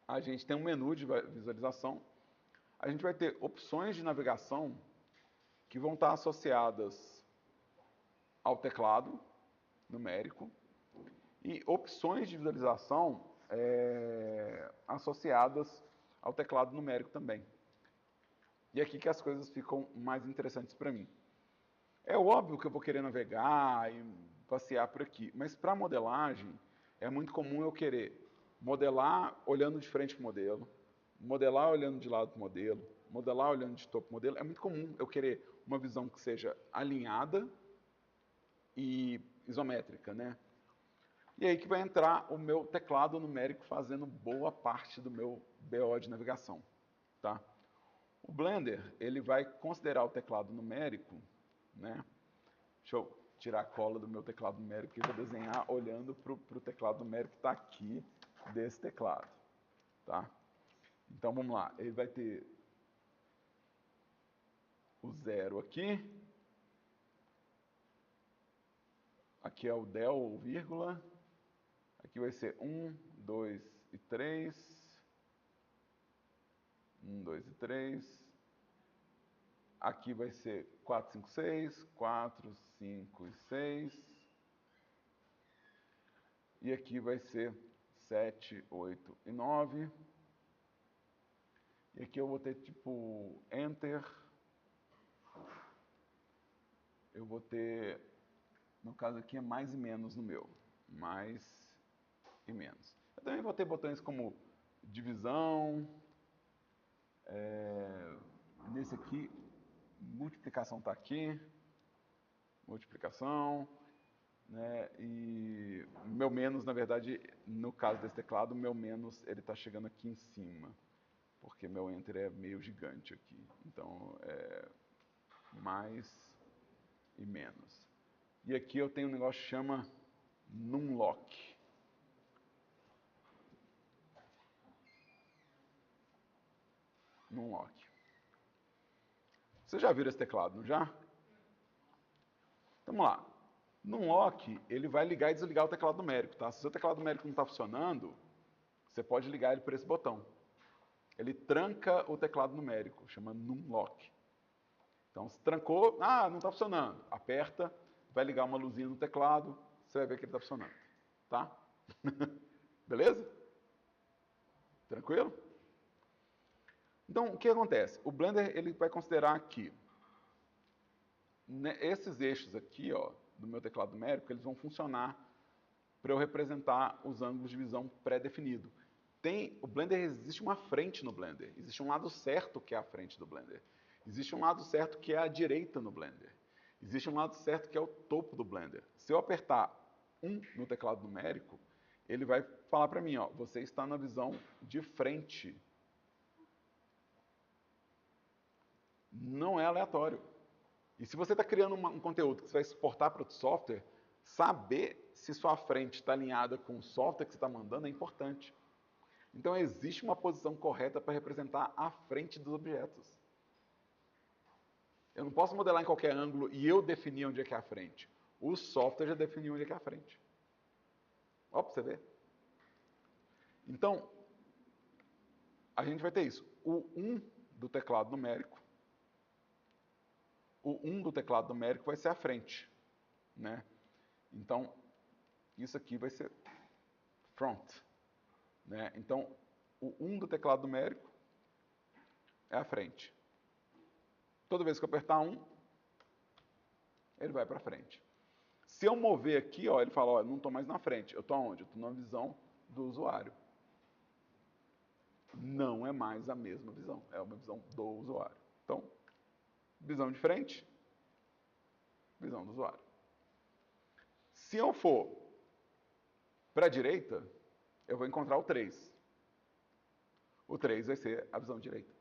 A gente tem um menu de visualização. A gente vai ter opções de navegação que vão estar associadas ao teclado numérico e opções de visualização associadas ao teclado numérico também. E é aqui que as coisas ficam mais interessantes para mim. É óbvio que eu vou querer navegar e passear por aqui, mas para modelagem é muito comum eu querer modelar olhando de frente para o modelo, modelar olhando de lado para o modelo, modelar olhando de topo para o modelo. É muito comum eu querer uma visão que seja alinhada e isométrica, né? E aí que vai entrar o meu teclado numérico fazendo boa parte do meu BO de navegação, tá? O Blender, ele vai considerar o teclado numérico, né? Deixa eu tirar a cola do meu teclado numérico e vou desenhar olhando para o teclado numérico que está aqui desse teclado, tá? Então vamos lá, ele vai ter o 0 aqui, aqui é o del ou vírgula, aqui vai ser 1, 2 e 3, 1, 2 e 3, aqui vai ser 4, 5, 6, 4, 5 e 6, e aqui vai ser 7, 8 e 9, e aqui eu vou ter tipo Enter, eu vou ter, no caso aqui é mais e menos no meu, mais e menos. Eu também vou ter botões como divisão, nesse aqui, multiplicação está aqui, multiplicação, né? E meu menos, na verdade, no caso desse teclado, meu menos ele está chegando aqui em cima, porque meu Enter é meio gigante aqui. Então, mais e menos. E aqui eu tenho um negócio que chama Numlock. Numlock. Vocês já viram esse teclado, não já? Então, vamos lá. No lock, ele vai ligar e desligar o teclado numérico, tá? Se o seu teclado numérico não está funcionando, você pode ligar ele por esse botão. Ele tranca o teclado numérico, chama numlock. Então, se trancou, não está funcionando. Aperta, vai ligar uma luzinha no teclado, você vai ver que ele está funcionando, tá? Beleza? Tranquilo? Então, o que acontece? O Blender ele vai considerar aqui, né, esses eixos aqui, ó, do meu teclado numérico, eles vão funcionar para eu representar os ângulos de visão pré-definido. O Blender, existe uma frente no Blender, existe um lado certo que é a frente do Blender, existe um lado certo que é a direita no Blender, existe um lado certo que é o topo do Blender. Se eu apertar 1 no teclado numérico, ele vai falar para mim, ó, você está na visão de frente. Não é aleatório. E se você está criando um conteúdo que você vai exportar para outro software, saber se sua frente está alinhada com o software que você está mandando é importante. Então, existe uma posição correta para representar a frente dos objetos. Eu não posso modelar em qualquer ângulo e eu definir onde é que é a frente. O software já definiu onde é que é a frente. Ó, para você ver. Então, a gente vai ter isso. O 1 do teclado numérico. O 1 do teclado numérico vai ser a frente, né? Então, isso aqui vai ser front, né? Então, o 1 do teclado numérico é a frente. Toda vez que eu apertar 1, ele vai para frente. Se eu mover aqui, ó, ele fala, ó, não estou mais na frente. Eu estou aonde? Eu estou na visão do usuário. Não é mais a mesma visão, é uma visão do usuário. Então, visão de frente, visão do usuário. Se eu for para a direita, eu vou encontrar o 3. O 3 vai ser a visão direita.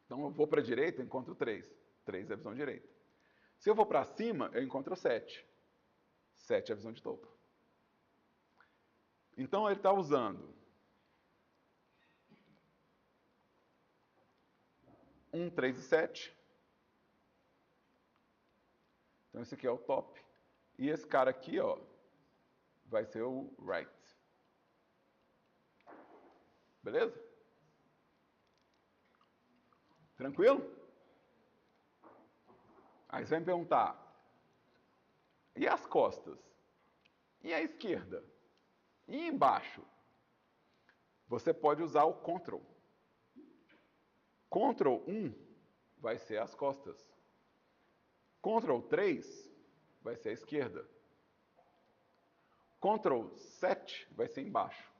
Então, eu vou para a direita, eu encontro o 3. 3 é a visão direita. Se eu vou para cima, eu encontro o 7. 7 é a visão de topo. Então, ele está usando 1, 3 e 7. Então, esse aqui é o top. E esse cara aqui, ó, vai ser o right. Beleza? Tranquilo? Aí você vai me perguntar, e as costas? E a esquerda? E embaixo? Você pode usar o Ctrl. Ctrl 1 vai ser as costas. Ctrl 3 vai ser a esquerda. Ctrl 7 vai ser embaixo.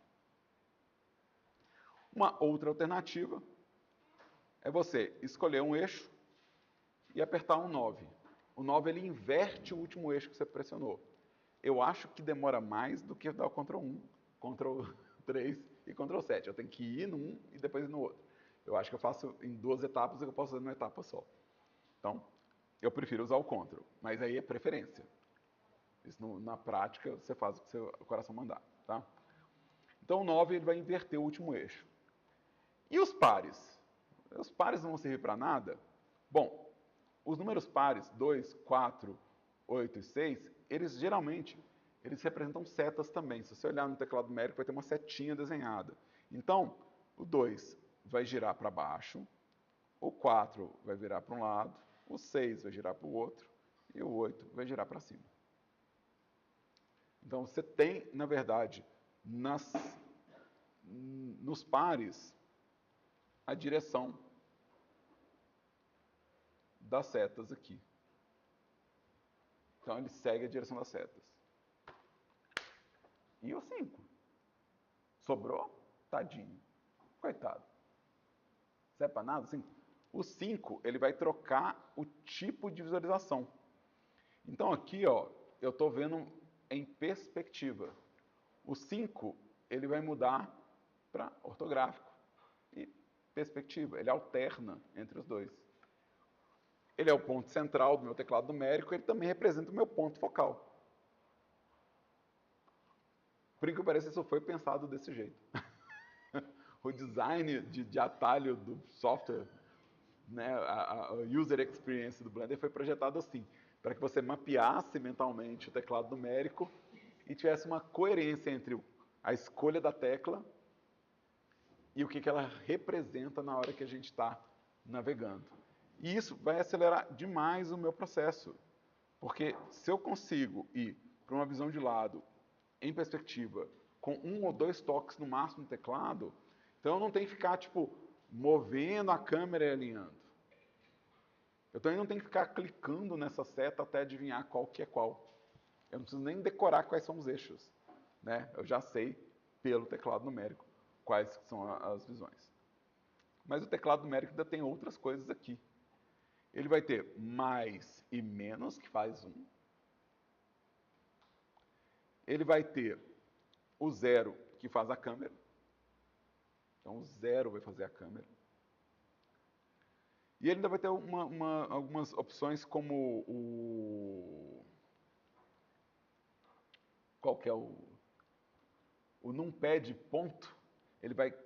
Uma outra alternativa é você escolher um eixo e apertar um 9. O 9 ele inverte o último eixo que você pressionou. Eu acho que demora mais do que dar o Ctrl 1, Ctrl 3 e Ctrl 7. Eu tenho que ir num e depois ir no outro. Eu acho que eu faço em 2 etapas e eu posso fazer numa etapa só. Então, eu prefiro usar o Ctrl, mas aí é preferência. Isso na prática você faz o que seu coração mandar, tá? Então o 9 ele vai inverter o último eixo. E os pares? Os pares não vão servir para nada? Bom, os números pares, 2, 4, 8 e 6, eles geralmente representam setas também. Se você olhar no teclado numérico, vai ter uma setinha desenhada. Então, o 2 vai girar para baixo, o 4 vai virar para um lado, o 6 vai girar para o outro e o 8 vai girar para cima. Então, você tem, na verdade, nos pares, a direção das setas aqui. Então, ele segue a direção das setas. E o 5? Sobrou? Tadinho. Coitado. Serve para nada? 5? O 5, ele vai trocar o tipo de visualização. Então, aqui, ó, eu estou vendo em perspectiva. O 5, ele vai mudar para ortográfico e perspectiva. Ele alterna entre os dois. Ele é o ponto central do meu teclado numérico, ele também representa o meu ponto focal. Por incrível que pareça, isso foi pensado desse jeito. o design de atalho do software, né, a user experience do Blender foi projetado assim, para que você mapeasse mentalmente o teclado numérico e tivesse uma coerência entre a escolha da tecla e o que ela representa na hora que a gente está navegando. E isso vai acelerar demais o meu processo, porque se eu consigo ir para uma visão de lado, em perspectiva, com 1 ou 2 toques no máximo no teclado, então eu não tenho que ficar, tipo, movendo a câmera e alinhando. Eu também não tenho que ficar clicando nessa seta até adivinhar qual que é qual. Eu não preciso nem decorar quais são os eixos, né? Eu já sei, pelo teclado numérico, quais são as visões. Mas o teclado numérico ainda tem outras coisas aqui. Ele vai ter mais e menos, que faz 1. Ele vai ter o 0, que faz a câmera. Então, o 0 vai fazer a câmera. E ele ainda vai ter algumas opções como o... Qual que é o numpad ponto. Ele vai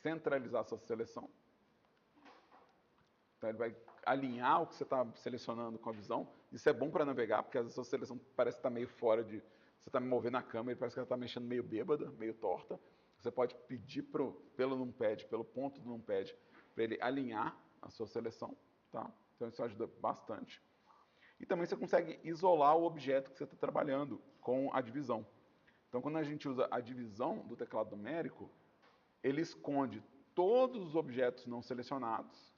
centralizar a sua seleção. Então, ele vai alinhar o que você está selecionando com a visão. Isso é bom para navegar, porque às vezes a sua seleção parece estar meio fora de... Você está movendo a câmera e parece que ela está mexendo meio bêbada, meio torta. Você pode pedir pelo numpad, pelo ponto do numpad, para ele alinhar a sua seleção. Tá? Então isso ajuda bastante. E também você consegue isolar o objeto que você está trabalhando com a divisão. Então quando a gente usa a divisão do teclado numérico, ele esconde todos os objetos não selecionados.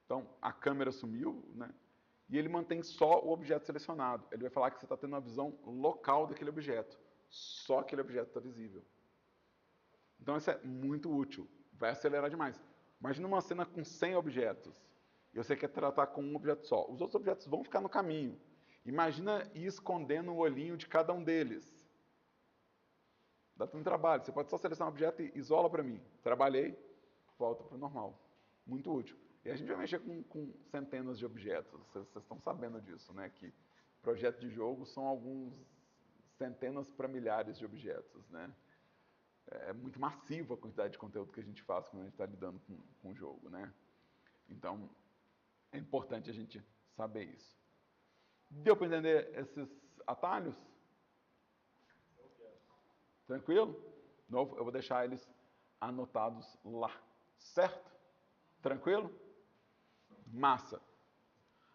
Então a câmera sumiu, né? E ele mantém só o objeto selecionado. Ele vai falar que você está tendo uma visão local daquele objeto. Só aquele objeto está visível. Então isso é muito útil. Vai acelerar demais. Imagina uma cena com 100 objetos. E você quer tratar com um objeto só. Os outros objetos vão ficar no caminho. Imagina ir escondendo o olhinho de cada um deles. Dá tanto trabalho. Você pode só selecionar um objeto e isola para mim. Trabalhei, volta para o normal. Muito útil. E a gente vai mexer com centenas de objetos. Vocês estão sabendo disso, né? Que projetos de jogo são alguns centenas para milhares de objetos, né? É muito massiva a quantidade de conteúdo que a gente faz quando a gente está lidando com o jogo, né? Então, é importante a gente saber isso. Deu para entender esses atalhos? Tranquilo? De novo, eu vou deixar eles anotados lá. Certo? Tranquilo? Massa.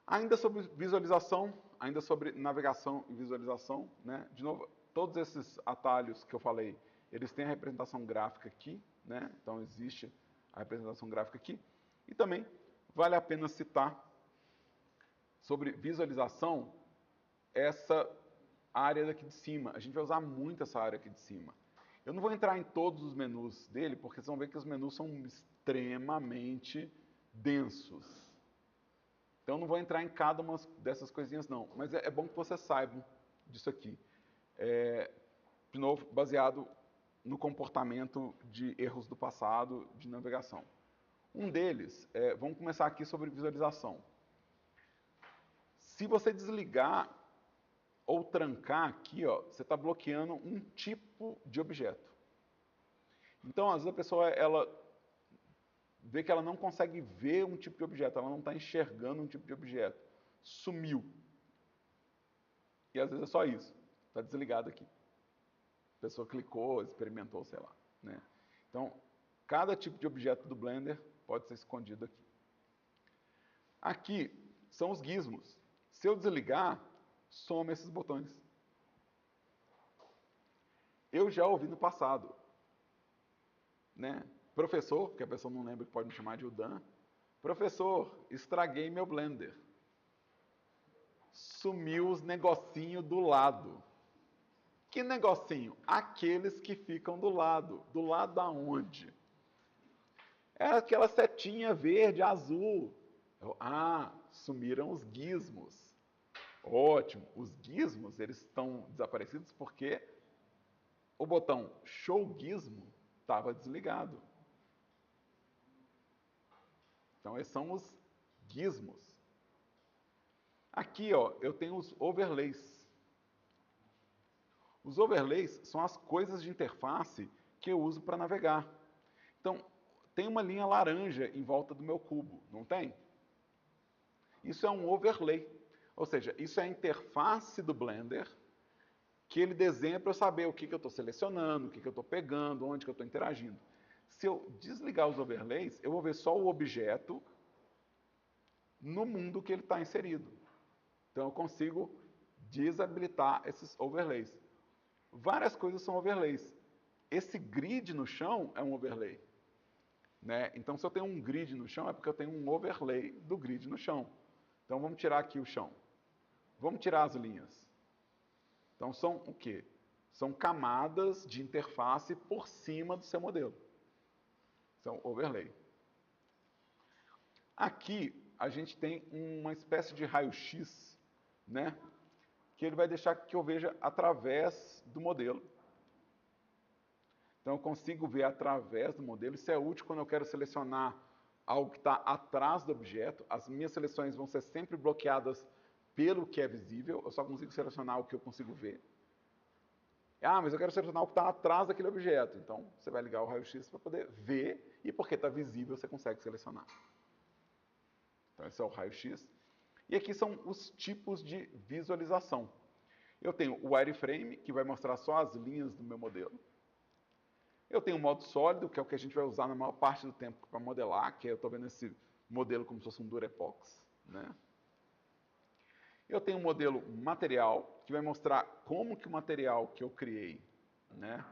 Ainda sobre visualização, ainda sobre navegação e visualização, né? De novo, todos esses atalhos que eu falei, eles têm a representação gráfica aqui, né? Então existe a representação gráfica aqui. E também vale a pena citar sobre visualização essa área daqui de cima. A gente vai usar muito essa área aqui de cima. Eu não vou entrar em todos os menus dele, porque vocês vão ver que os menus são extremamente densos. Então, não vou entrar em cada uma dessas coisinhas, não. Mas é bom que vocês saibam disso aqui. De novo, baseado no comportamento de erros do passado de navegação. Um deles, vamos começar aqui sobre visualização. Se você desligar ou trancar aqui, ó, você está bloqueando um tipo de objeto. Então, às vezes a pessoa ela vê que ela não consegue ver um tipo de objeto, ela não está enxergando um tipo de objeto. Sumiu. E às vezes é só isso. Está desligado aqui. A pessoa clicou, experimentou, sei lá. Né? Então, cada tipo de objeto do Blender pode ser escondido aqui. Aqui são os gizmos. Se eu desligar, some esses botões. Eu já ouvi no passado. Né? Professor, que a pessoa não lembra que pode me chamar de Udan. Professor, estraguei meu Blender. Sumiu os negocinhos do lado. Que negocinho? Aqueles que ficam do lado. Do lado aonde? É aquela setinha verde, azul. Sumiram os gizmos. Ótimo. Os gizmos, eles estão desaparecidos porque o botão Show Gizmo estava desligado. Então, esses são os gizmos. Aqui, ó, eu tenho os overlays. Os overlays são as coisas de interface que eu uso para navegar. Então, tem uma linha laranja em volta do meu cubo, não tem? Isso é um overlay. Ou seja, isso é a interface do Blender que ele desenha para eu saber o que eu estou selecionando, o que eu estou pegando, onde que eu estou interagindo. Se eu desligar os overlays, eu vou ver só o objeto no mundo que ele está inserido. Então eu consigo desabilitar esses overlays. Várias coisas são overlays. Esse grid no chão é um overlay. Né? Então se eu tenho um grid no chão, é porque eu tenho um overlay do grid no chão. Então vamos tirar aqui o chão. Vamos tirar as linhas. Então são o quê? São camadas de interface por cima do seu modelo. São overlay. Aqui a gente tem uma espécie de raio-x, né? Que ele vai deixar que eu veja através do modelo. Então eu consigo ver através do modelo. Isso é útil quando eu quero selecionar algo que está atrás do objeto. As minhas seleções vão ser sempre bloqueadas pelo que é visível. Eu só consigo selecionar o que eu consigo ver. Ah, mas eu quero selecionar o que está atrás daquele objeto. Então você vai ligar o raio-x para poder ver. E porque está visível, você consegue selecionar. Então esse é o raio-x. E aqui são os tipos de visualização. Eu tenho o wireframe, que vai mostrar só as linhas do meu modelo. Eu tenho o modo sólido, que é o que a gente vai usar na maior parte do tempo para modelar, que eu estou vendo esse modelo como se fosse um Durepox, né? Eu tenho o modelo material, que vai mostrar como que o material que eu criei, né,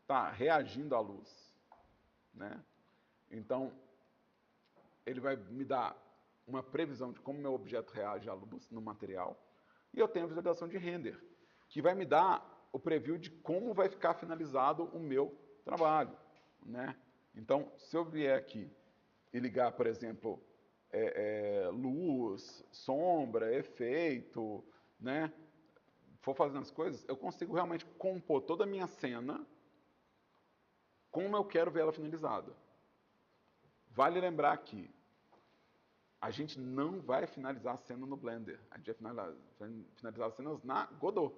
está reagindo à luz, né? Então, ele vai me dar uma previsão de como meu objeto reage à luz no material. E eu tenho a visualização de render, que vai me dar o preview de como vai ficar finalizado o meu trabalho, né? Então, se eu vier aqui e ligar, por exemplo, luz, sombra, efeito, né? For fazendo as coisas, eu consigo realmente compor toda a minha cena como eu quero ver ela finalizada. Vale lembrar que a gente não vai finalizar a cena no Blender. A gente vai finalizar as cenas na Godot.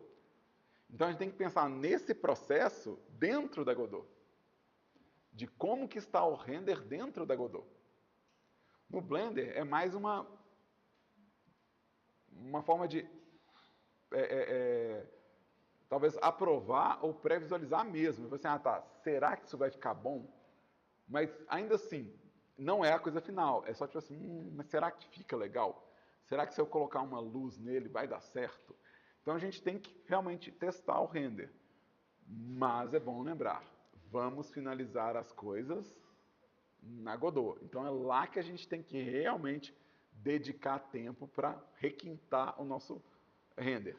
Então a gente tem que pensar nesse processo dentro da Godot. De como que está o render dentro da Godot. No Blender é mais uma forma de talvez aprovar ou pré-visualizar mesmo. Você, será que isso vai ficar bom? Mas ainda assim, não é a coisa final. É só tipo assim, mas será que fica legal? Será que se eu colocar uma luz nele vai dar certo? Então a gente tem que realmente testar o render. Mas é bom lembrar, vamos finalizar as coisas na Godot. Então é lá que a gente tem que realmente dedicar tempo para requintar o nosso render.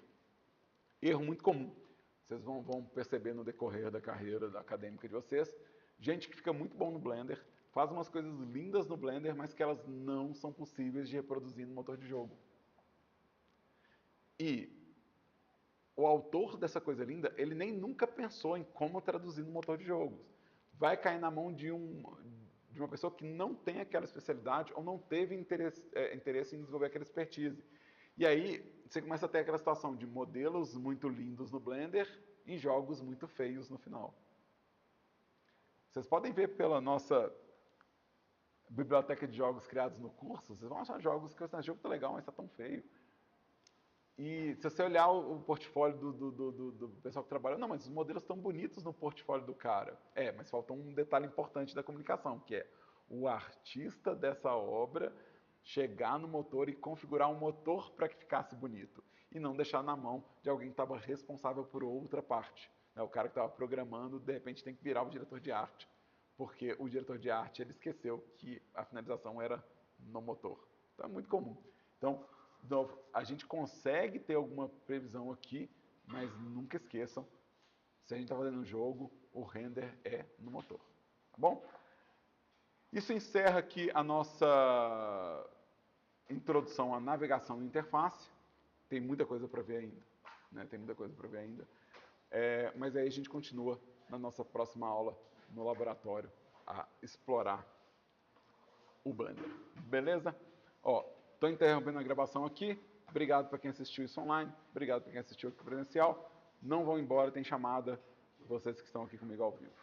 Erro muito comum. Vocês vão perceber no decorrer da carreira acadêmica de vocês. Gente que fica muito bom no Blender, faz umas coisas lindas no Blender, mas que elas não são possíveis de reproduzir no motor de jogo. E o autor dessa coisa linda, ele nem nunca pensou em como traduzir no motor de jogos. Vai cair na mão de uma pessoa que não tem aquela especialidade ou não teve interesse em desenvolver aquela expertise. E aí você começa a ter aquela situação de modelos muito lindos no Blender e jogos muito feios no final. Vocês podem ver pela nossa biblioteca de jogos criados no curso, vocês vão achar jogos que esse jogo tá legal, mas está tão feio. E se você olhar o portfólio do pessoal que trabalha, não, mas os modelos estão bonitos no portfólio do cara. Mas falta um detalhe importante da comunicação, que é o artista dessa obra chegar no motor e configurar um motor para que ficasse bonito. E não deixar na mão de alguém que estava responsável por outra parte. O cara que estava programando, de repente, tem que virar o diretor de arte. Porque o diretor de arte ele esqueceu que a finalização era no motor. Então é muito comum. Então, a gente consegue ter alguma previsão aqui, mas nunca esqueçam, se a gente está fazendo um jogo, o render é no motor. Tá bom? Isso encerra aqui a nossa introdução à navegação e interface. Tem muita coisa para ver ainda. Né? Tem muita coisa para ver ainda. Mas aí a gente continua na nossa próxima aula no laboratório a explorar o Blender. Beleza? Estou interrompendo a gravação aqui. Obrigado para quem assistiu isso online. Obrigado para quem assistiu aqui presencial. Não vão embora, tem chamada. Vocês que estão aqui comigo ao vivo.